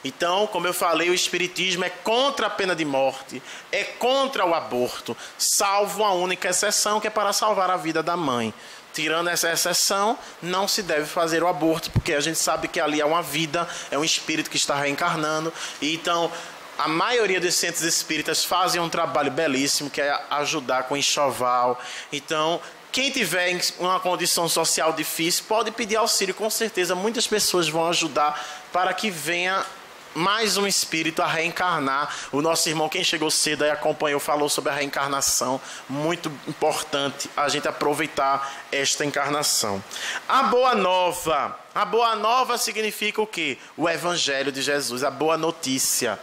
Então, como eu falei, o Espiritismo é contra a pena de morte, é contra o aborto, salvo uma única exceção, que é para salvar a vida da mãe. Tirando essa exceção, não se deve fazer o aborto, porque a gente sabe que ali é uma vida, é um espírito que está reencarnando. E então, a maioria dos centros espíritas fazem um trabalho belíssimo, que é ajudar com enxoval. Então, quem tiver em uma condição social difícil pode pedir auxílio, com certeza muitas pessoas vão ajudar para que venha mais um espírito a reencarnar. O nosso irmão, quem chegou cedo aí acompanhou, falou sobre a reencarnação. Muito importante a gente aproveitar esta encarnação. A boa nova significa o quê? O Evangelho de Jesus, a boa notícia.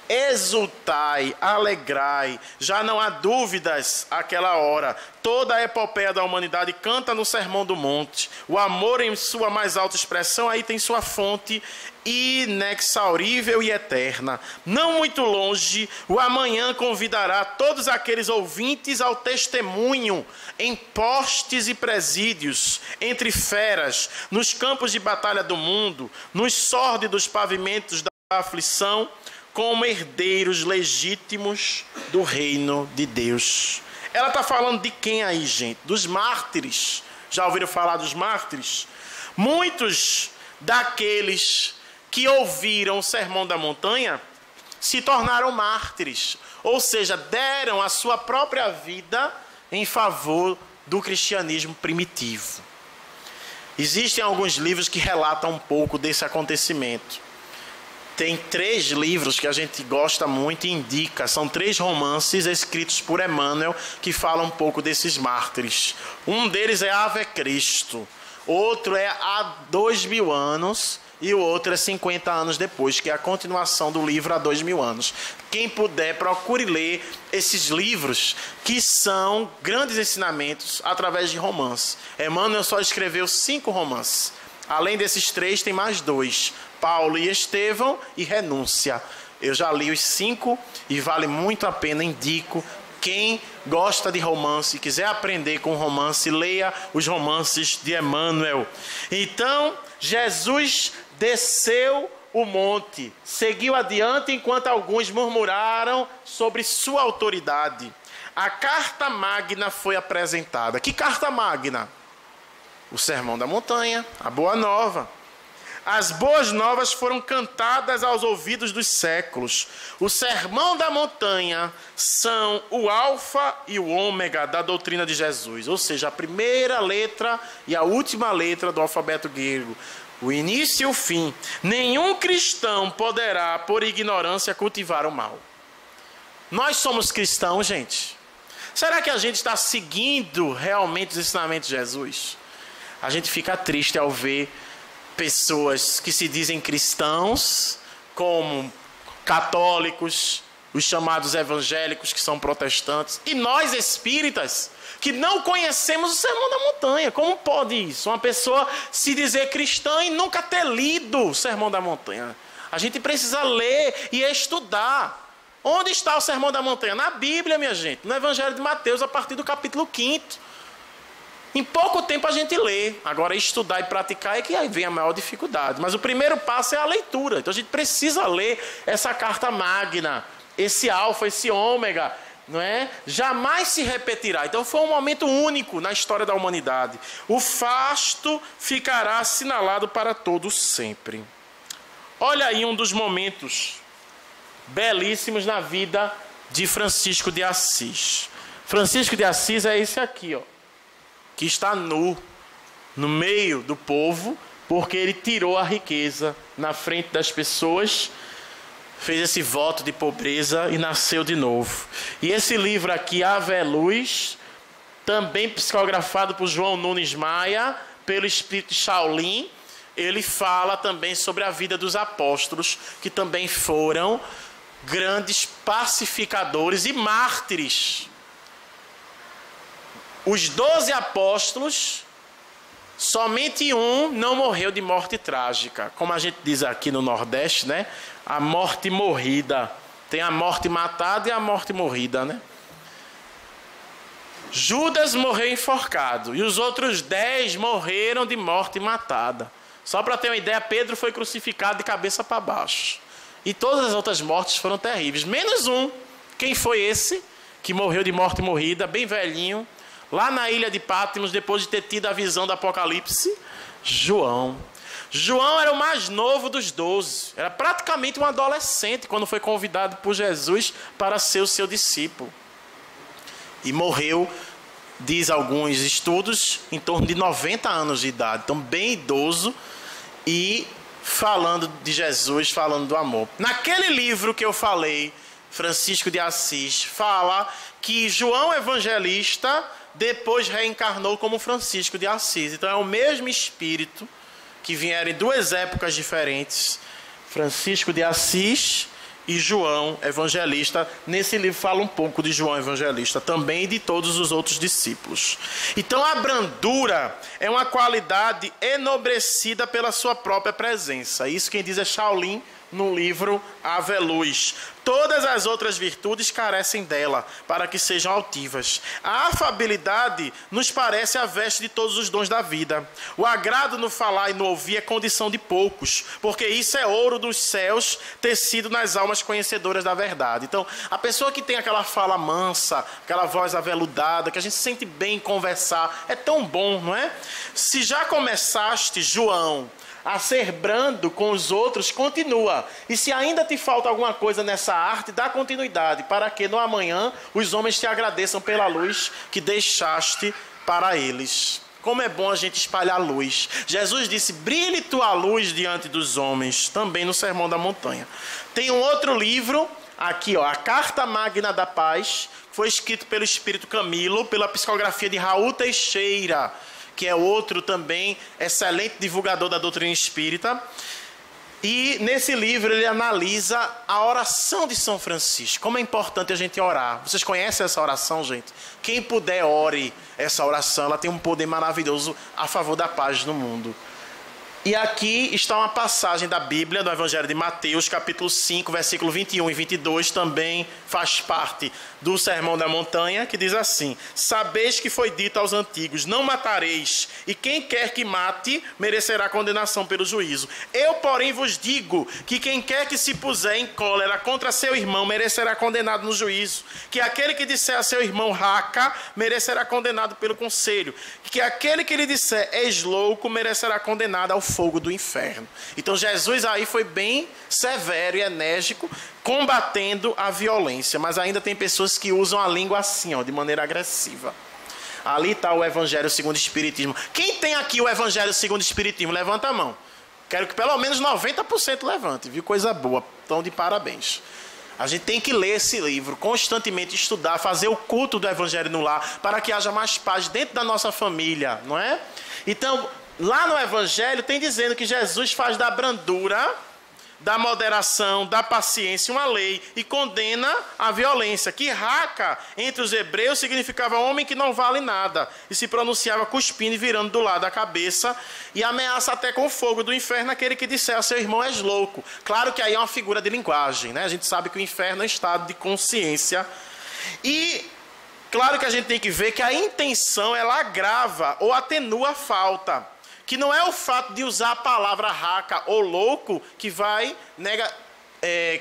Exultai, alegrai, já não há dúvidas àquela hora. Toda a epopeia da humanidade canta no Sermão do Monte. O amor em sua mais alta expressão, aí tem sua fonte inexaurível e eterna. Não muito longe, o amanhã convidará todos aqueles ouvintes ao testemunho, em postes e presídios, entre feras, nos campos de batalha do mundo, nos sórdidos pavimentos da aflição, como herdeiros legítimos do reino de Deus. Ela está falando de quem aí, gente? Dos mártires. Já ouviram falar dos mártires? Muitos daqueles que ouviram o Sermão da Montanha se tornaram mártires, ou seja, deram a sua própria vida em favor do cristianismo primitivo. Existem alguns livros que relatam um pouco desse acontecimento. Tem 3 livros que a gente gosta muito e indica. São 3 romances escritos por Emmanuel que falam um pouco desses mártires. Um deles é Ave Cristo. Outro é Há 2000 anos. E o outro é 50 anos depois, que é a continuação do livro Há 2000 anos. Quem puder, procure ler esses livros, que são grandes ensinamentos através de romances. Emmanuel só escreveu 5 romances. Além desses 3, tem mais 2. Paulo e Estevão e Renúncia. Eu já li os 5 e vale muito a pena, indico. Quem gosta de romance e quiser aprender com romance, leia os romances de Emmanuel. Então, Jesus desceu o monte, seguiu adiante enquanto alguns murmuraram sobre sua autoridade. A carta magna foi apresentada. Que carta magna? O Sermão da Montanha, a Boa Nova. As boas novas foram cantadas aos ouvidos dos séculos. O Sermão da Montanha são o alfa e o ômega da doutrina de Jesus, ou seja, a primeira letra e a última letra do alfabeto grego. O início e o fim. Nenhum cristão poderá, por ignorância, cultivar o mal. Nós somos cristãos, gente. Será que a gente está seguindo realmente os ensinamentos de Jesus? A gente fica triste ao ver pessoas que se dizem cristãos, como católicos, os chamados evangélicos que são protestantes, e nós espíritas que não conhecemos o Sermão da Montanha. Como pode isso? Uma pessoa se dizer cristã e nunca ter lido o Sermão da Montanha. A gente precisa ler e estudar. Onde está o Sermão da Montanha? Na Bíblia, minha gente, no Evangelho de Mateus, a partir do capítulo 5º. Em pouco tempo a gente lê. Agora, estudar e praticar é que aí vem a maior dificuldade. Mas o primeiro passo é a leitura. Então a gente precisa ler essa carta magna, esse alfa, esse ômega, não é? Jamais se repetirá. Então foi um momento único na história da humanidade. O fasto ficará assinalado para todos sempre. Olha aí um dos momentos belíssimos na vida de Francisco de Assis. Francisco de Assis é esse aqui, ó, que está nu, no meio do povo, porque ele tirou a riqueza na frente das pessoas, fez esse voto de pobreza e nasceu de novo. E esse livro aqui, Ave Luz, também psicografado por João Nunes Maia, pelo espírito Shaolin, ele fala também sobre a vida dos apóstolos, que também foram grandes pacificadores e mártires. Os 12 apóstolos, somente um não morreu de morte trágica. Como a gente diz aqui no Nordeste, né? A morte morrida. Tem a morte matada e a morte morrida, né? Judas morreu enforcado. E os outros 10 morreram de morte matada. Só para ter uma ideia, Pedro foi crucificado de cabeça para baixo. E todas as outras mortes foram terríveis. Menos um. Quem foi esse? Que morreu de morte morrida, bem velhinho. Lá na ilha de Patmos, depois de ter tido a visão do Apocalipse, João. João era o mais novo dos 12. Era praticamente um adolescente quando foi convidado por Jesus para ser o seu discípulo. E morreu, diz alguns estudos, em torno de 90 anos de idade. Então, bem idoso e falando de Jesus, falando do amor. Naquele livro que eu falei, Francisco de Assis, fala que João Evangelista depois reencarnou como Francisco de Assis. Então é o mesmo espírito que vieram em duas épocas diferentes, Francisco de Assis e João Evangelista. Nesse livro fala um pouco de João Evangelista também e de todos os outros discípulos. Então a brandura é uma qualidade enobrecida pela sua própria presença. Isso quem diz é Shaolin no livro Ave Luz. Todas as outras virtudes carecem dela, para que sejam altivas. A afabilidade nos parece a veste de todos os dons da vida. O agrado no falar e no ouvir é condição de poucos, porque isso é ouro dos céus, tecido nas almas conhecedoras da verdade. Então, a pessoa que tem aquela fala mansa, aquela voz aveludada, que a gente se sente bem em conversar, é tão bom, não é? Se já começaste, João, a ser brando com os outros, continua. E se ainda te falta alguma coisa nessa arte, dá continuidade, para que no amanhã os homens te agradeçam pela luz que deixaste para eles. Como é bom a gente espalhar luz. Jesus disse, brilhe tua luz diante dos homens, também no Sermão da Montanha. Tem um outro livro, aqui, ó, a Carta Magna da Paz, foi escrito pelo Espírito Camilo, pela psicografia de Raul Teixeira, que é outro também excelente divulgador da doutrina espírita. E nesse livro ele analisa a oração de São Francisco. Como é importante a gente orar. Vocês conhecem essa oração, gente? Quem puder, ore essa oração. Ela tem um poder maravilhoso a favor da paz no mundo. E aqui está uma passagem da Bíblia, do Evangelho de Mateus, capítulo 5, versículo 21 e 22, também faz parte do Sermão da Montanha, que diz assim: sabeis que foi dito aos antigos, não matareis, e quem quer que mate, merecerá condenação pelo juízo. Eu, porém, vos digo que quem quer que se puser em cólera contra seu irmão, merecerá condenado no juízo. Que aquele que disser a seu irmão raca, merecerá condenado pelo conselho. Que aquele que lhe disser és louco, merecerá condenado ao fogo do inferno. Então Jesus aí foi bem severo e enérgico, combatendo a violência, mas ainda tem pessoas que usam a língua assim, ó, de maneira agressiva. Ali está o Evangelho segundo o Espiritismo. Quem tem aqui o Evangelho segundo o Espiritismo? Levanta a mão. Quero que pelo menos 90% levante, viu? Coisa boa, então de parabéns. A gente tem que ler esse livro, constantemente estudar, fazer o culto do Evangelho no lar, para que haja mais paz dentro da nossa família, não é? Então, lá no Evangelho tem dizendo que Jesus faz da brandura da moderação, da paciência, uma lei, e condena a violência, que raca entre os hebreus significava homem que não vale nada, e se pronunciava cuspindo e virando do lado da cabeça, e ameaça até com o fogo do inferno aquele que disser a seu irmão és louco. Claro que aí é uma figura de linguagem, né? A gente sabe que o inferno é um estado de consciência, e claro que a gente tem que ver que a intenção ela agrava ou atenua a falta. Que não é o fato de usar a palavra raca ou louco que vai,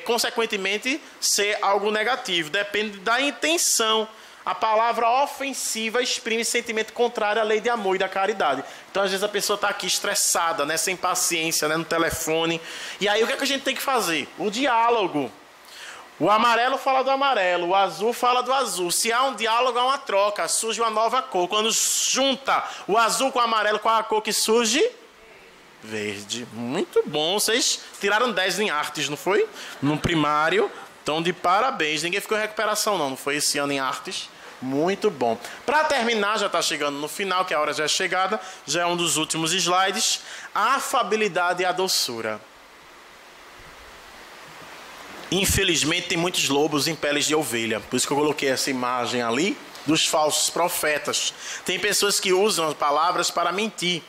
consequentemente, ser algo negativo. Depende da intenção. A palavra ofensiva exprime sentimento contrário à lei de amor e da caridade. Então, às vezes, a pessoa está aqui estressada, né, sem paciência, né, no telefone. E aí, o que é que a gente tem que fazer? O diálogo. O amarelo fala do amarelo, o azul fala do azul. Se há um diálogo, há uma troca, surge uma nova cor. Quando junta o azul com o amarelo, qual é a cor que surge? Verde. Muito bom. Vocês tiraram 10 em artes, não foi? No primário. Então, de parabéns. Ninguém ficou em recuperação, não. Não foi esse ano em artes. Muito bom. Para terminar, já está chegando no final, que a hora já é chegada. Já é um dos últimos slides. A afabilidade e a doçura. Infelizmente tem muitos lobos em peles de ovelha. Por isso que eu coloquei essa imagem ali dos falsos profetas. Tem pessoas que usam as palavras para mentir.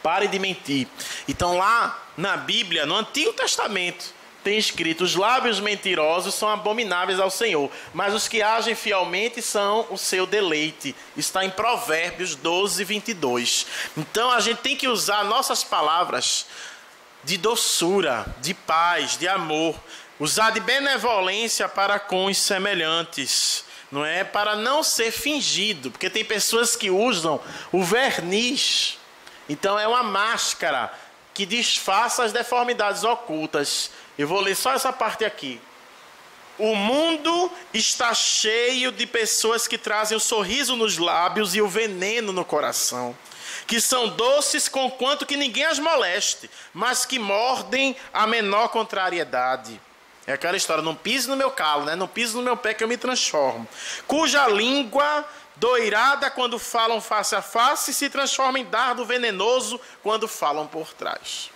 Pare de mentir. Então lá na Bíblia, no Antigo Testamento, tem escrito: os lábios mentirosos são abomináveis ao Senhor, mas os que agem fielmente são o seu deleite. Está em Provérbios 12, 22. Então a gente tem que usar nossas palavras de doçura, de paz, de amor. Usar de benevolência para com os semelhantes, não é? Para não ser fingido, porque tem pessoas que usam o verniz. Então é uma máscara que disfarça as deformidades ocultas. Eu vou ler só essa parte aqui. O mundo está cheio de pessoas que trazem o sorriso nos lábios e o veneno no coração, que são doces conquanto que ninguém as moleste, mas que mordem a menor contrariedade. É aquela história, não pise no meu calo, né? Não pise no meu pé que eu me transformo. Cuja língua doirada quando falam face a face se transforma em dardo venenoso quando falam por trás.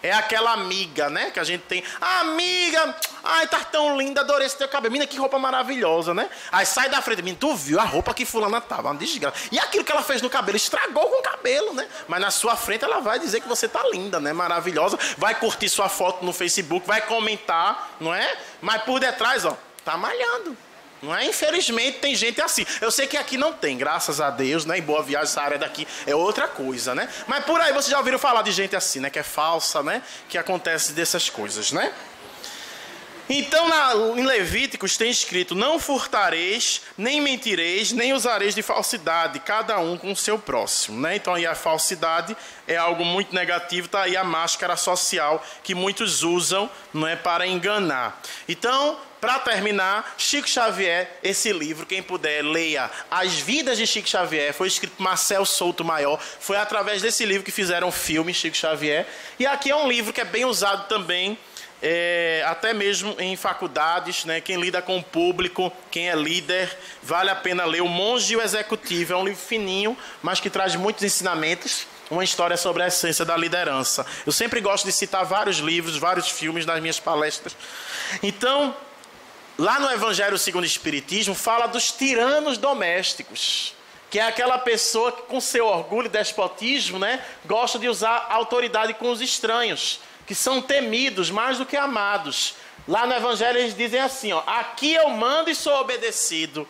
É aquela amiga, né? Que a gente tem. Ah, amiga! Ai, tá tão linda, adorei esse teu cabelo. Menina, que roupa maravilhosa, né? Aí sai da frente. Menina, tu viu a roupa que fulana tava? Uma desgraça. E aquilo que ela fez no cabelo, estragou com o cabelo, né? Mas na sua frente ela vai dizer que você tá linda, né? Maravilhosa. Vai curtir sua foto no Facebook, vai comentar, não é? Mas por detrás, ó, tá malhando. Não é? Infelizmente tem gente assim. Eu sei que aqui não tem, graças a Deus, né? Em Boa Viagem, essa área daqui é outra coisa, né? Mas por aí vocês já ouviram falar de gente assim, né? Que é falsa, né? Que acontece dessas coisas, né? Então, em Levíticos tem escrito: não furtareis, nem mentireis, nem usareis de falsidade, cada um com o seu próximo, né? Então aí a falsidade é algo muito negativo, tá aí a máscara social que muitos usam, não é, para enganar. Então, para terminar, Chico Xavier, esse livro, quem puder, leia As Vidas de Chico Xavier, foi escrito por Marcel Souto Maior, foi através desse livro que fizeram o filme Chico Xavier, e aqui é um livro que é bem usado também, até mesmo em faculdades, né? Quem lida com o público, quem é líder, vale a pena ler O Monge e o Executivo. É um livro fininho, mas que traz muitos ensinamentos, uma história sobre a essência da liderança. Eu sempre gosto de citar vários livros, vários filmes nas minhas palestras. Então, lá no Evangelho segundo o Espiritismo, fala dos tiranos domésticos, que é aquela pessoa que, com seu orgulho e despotismo, né, gosta de usar autoridade com os estranhos, que são temidos mais do que amados. Lá no Evangelho eles dizem assim, ó: aqui eu mando e sou obedecido,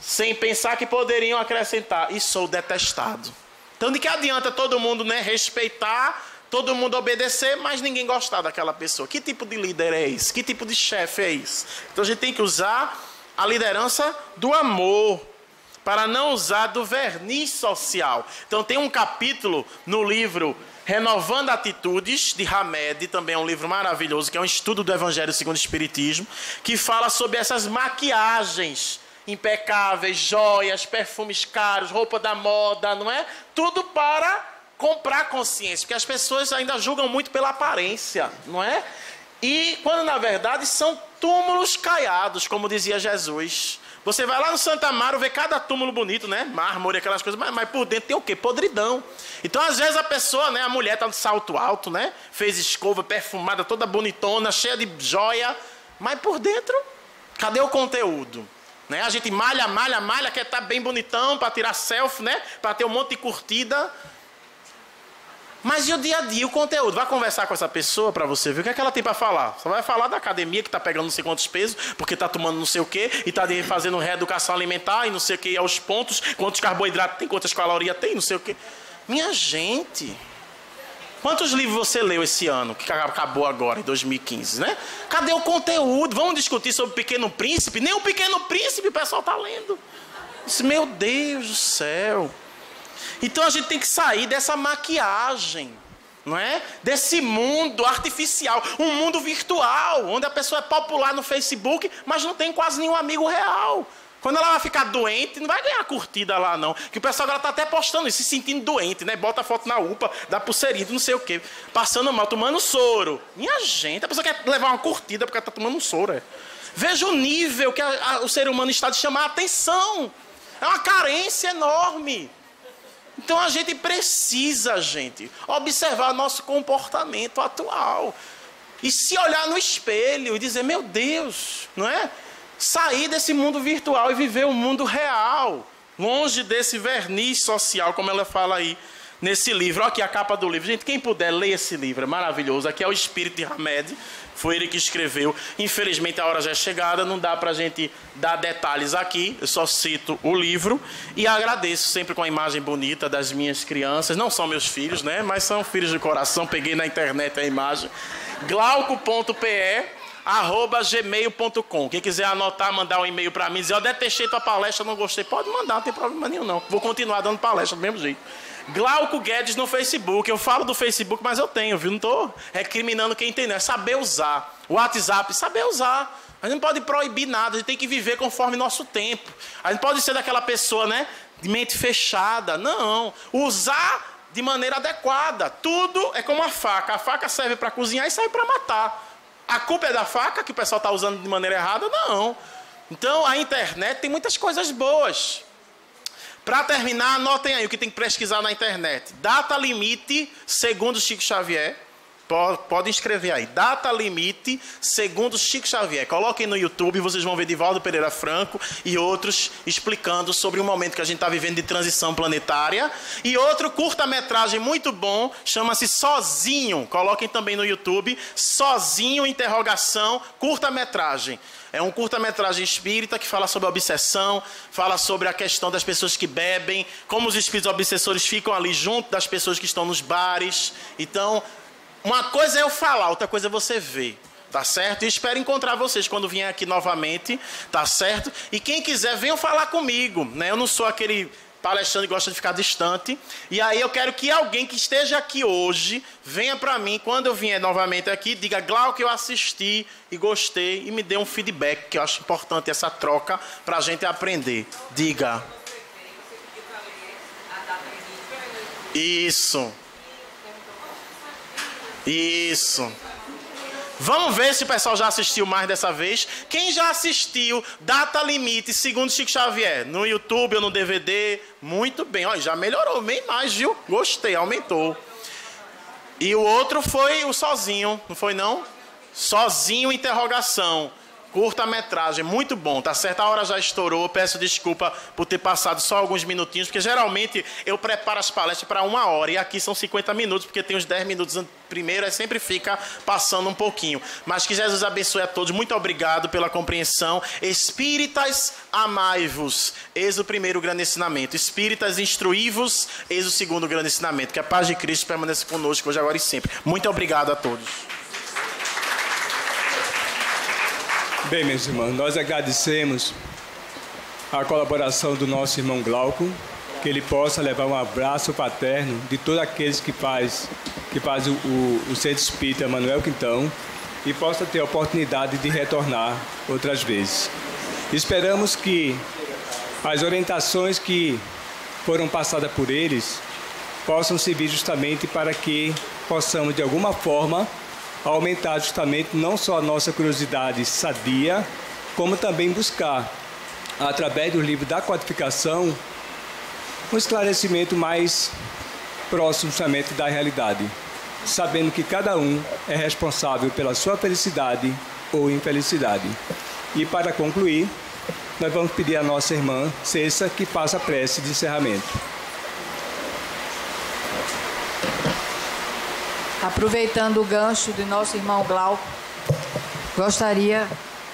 sem pensar que poderiam acrescentar, e sou detestado. Então de que adianta todo mundo, né, respeitar, todo mundo obedecer, mas ninguém gostar daquela pessoa? Que tipo de líder é esse? Que tipo de chefe é esse? Então a gente tem que usar a liderança do amor, para não usar do verniz social. Então tem um capítulo no livro Renovando Atitudes, de Hamed, também é um livro maravilhoso, que é um estudo do Evangelho segundo o Espiritismo, que fala sobre essas maquiagens impecáveis, joias, perfumes caros, roupa da moda, não é? Tudo para comprar consciência, porque as pessoas ainda julgam muito pela aparência, não é? E quando na verdade são túmulos caiados, como dizia Jesus. Você vai lá no Santa Amaro, vê cada túmulo bonito, né? Mármore, aquelas coisas, mas por dentro tem o quê? Podridão. Então, às vezes, a pessoa, né? A mulher tá de salto alto, né? Fez escova, perfumada, toda bonitona, cheia de joia. Mas por dentro, cadê o conteúdo? Né? A gente malha, quer estar bem bonitão para tirar selfie, né? Para ter um monte de curtida. Mas e o dia a dia, o conteúdo? Vai conversar com essa pessoa para você ver o que é que ela tem para falar. Você vai falar da academia que está pegando não sei quantos pesos, porque está tomando não sei o quê, e está fazendo reeducação alimentar, e não sei o quê, aos pontos, quantos carboidratos tem, quantas calorias tem, não sei o quê. Minha gente, quantos livros você leu esse ano, que acabou agora, em 2015, né? Cadê o conteúdo? Vamos discutir sobre o Pequeno Príncipe? Nem o Pequeno Príncipe o pessoal está lendo. Meu Deus do céu. Então a gente tem que sair dessa maquiagem, não é? Desse mundo artificial, um mundo virtual, onde a pessoa é popular no Facebook, mas não tem quase nenhum amigo real. Quando ela vai ficar doente, não vai ganhar curtida lá não. Que o pessoal agora está até postando isso, se sentindo doente, né? Bota a foto na UPA, dá pulseirinha, não sei o quê. Passando mal, tomando soro. Minha gente, a pessoa quer levar uma curtida porque ela está tomando um soro. Veja o nível que o ser humano está de chamar a atenção. É uma carência enorme. Então a gente precisa, observar nosso comportamento atual. E se olhar no espelho e dizer, meu Deus, não é? Sair desse mundo virtual e viver o mundo real. Longe desse verniz social, como ela fala aí nesse livro. Olha aqui a capa do livro. Gente, quem puder, leia esse livro, é maravilhoso. Aqui é o Espírito de Hamed. Foi ele que escreveu. Infelizmente a hora já é chegada, não dá para a gente dar detalhes aqui. Eu só cito o livro e agradeço sempre com a imagem bonita das minhas crianças. Não são meus filhos, né? Mas são filhos de coração. Peguei na internet a imagem. glauco.pe@gmail.com. Quem quiser anotar, mandar um e-mail para mim, dizer, eu detestei tua palestra, não gostei. Pode mandar, não tem problema nenhum não. Vou continuar dando palestra do mesmo jeito. Glauco Guedes no Facebook. Eu falo do Facebook, mas eu tenho, viu? Não estou recriminando quem tem, não. É saber usar. O WhatsApp, saber usar. A gente não pode proibir nada, a gente tem que viver conforme nosso tempo. A gente pode ser daquela pessoa, né? De mente fechada. Não. Usar de maneira adequada. Tudo é como a faca. A faca serve para cozinhar e serve para matar. A culpa é da faca, que o pessoal está usando de maneira errada? Não. Então, a internet tem muitas coisas boas. Para terminar, anotem aí o que tem que pesquisar na internet. Data limite, segundo Chico Xavier. Podem escrever aí. Data limite, segundo Chico Xavier. Coloquem no YouTube, vocês vão ver Divaldo Pereira Franco e outros explicando sobre o momento que a gente está vivendo de transição planetária. E outro curta-metragem muito bom, chama-se Sozinho. Coloquem também no YouTube. Sozinho, interrogação, curta-metragem. É um curta-metragem espírita que fala sobre a obsessão, fala sobre a questão das pessoas que bebem, como os espíritos obsessores ficam ali junto das pessoas que estão nos bares. Então, uma coisa é eu falar, outra coisa é você ver, tá certo? E espero encontrar vocês quando vier aqui novamente, tá certo? E quem quiser, venham falar comigo, né? Eu não sou aquele palestrante que gosta de ficar distante. E aí eu quero que alguém que esteja aqui hoje venha para mim, quando eu vier novamente aqui, diga, Glauco, eu assisti e gostei, e me dê um feedback, que eu acho importante essa troca para a gente aprender. Diga. Isso. Isso. Vamos ver se o pessoal já assistiu mais dessa vez. Quem já assistiu Data Limite, segundo Chico Xavier, no YouTube ou no DVD? Muito bem. Olha, já melhorou bem mais, viu? Gostei, aumentou. E o outro foi o Sozinho, não foi não? Sozinho, interrogação. Curta-metragem, muito bom, tá certo? A hora já estourou, peço desculpa por ter passado só alguns minutinhos, porque geralmente eu preparo as palestras para 1 hora, e aqui são 50 minutos, porque tem os 10 minutos primeiro, aí sempre fica passando um pouquinho. Mas que Jesus abençoe a todos, muito obrigado pela compreensão. Espíritas, amai-vos, eis o primeiro grande ensinamento. Espíritas, instruí-vos, eis o segundo grande ensinamento. Que a paz de Cristo permaneça conosco hoje, agora e sempre. Muito obrigado a todos. Bem, meus irmãos, nós agradecemos a colaboração do nosso irmão Glauco, que ele possa levar um abraço paterno de todos aqueles que faz o Centro Espírita Manuel Quintão e possa ter a oportunidade de retornar outras vezes. Esperamos que as orientações que foram passadas por eles possam servir justamente para que possamos, de alguma forma, aumentar justamente não só a nossa curiosidade sadia, como também buscar através do livro da codificação, um esclarecimento mais próximo somente da realidade, sabendo que cada um é responsável pela sua felicidade ou infelicidade. E para concluir, nós vamos pedir à nossa irmã Cessa que faça a prece de encerramento. Aproveitando o gancho do nosso irmão Glauco, gostaria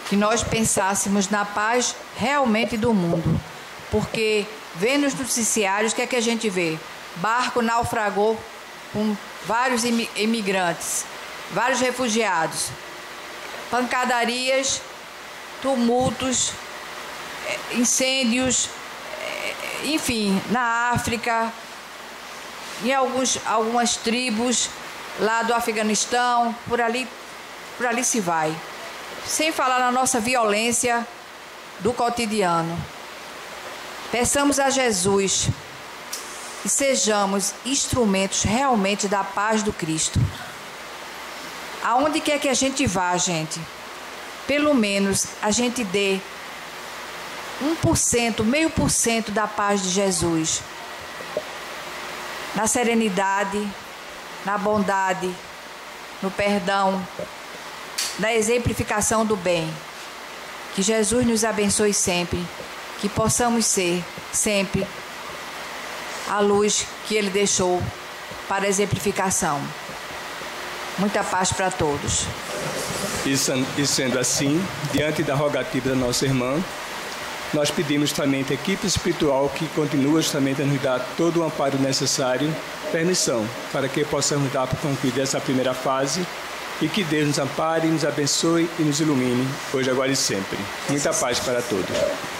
que nós pensássemos na paz realmente do mundo, porque vendo os noticiários, o que é que a gente vê? Barco naufragou com vários imigrantes, vários refugiados, pancadarias, tumultos, incêndios, enfim, na África, em algumas tribos lá do Afeganistão, por ali se vai. Sem falar na nossa violência do cotidiano. Peçamos a Jesus que sejamos instrumentos realmente da paz do Cristo. Aonde quer que a gente vá, gente, pelo menos a gente dê 1%, 0,5% da paz de Jesus. Na serenidade, na bondade, no perdão, na exemplificação do bem. Que Jesus nos abençoe sempre, que possamos ser sempre a luz que Ele deixou para a exemplificação. Muita paz para todos. E sendo assim, diante da rogativa da nossa irmã, nós pedimos também à equipe espiritual que continue também a nos dar todo o amparo necessário, permissão, para que possamos dar para concluir essa primeira fase e que Deus nos ampare, nos abençoe e nos ilumine, hoje, agora e sempre. Muita paz para todos.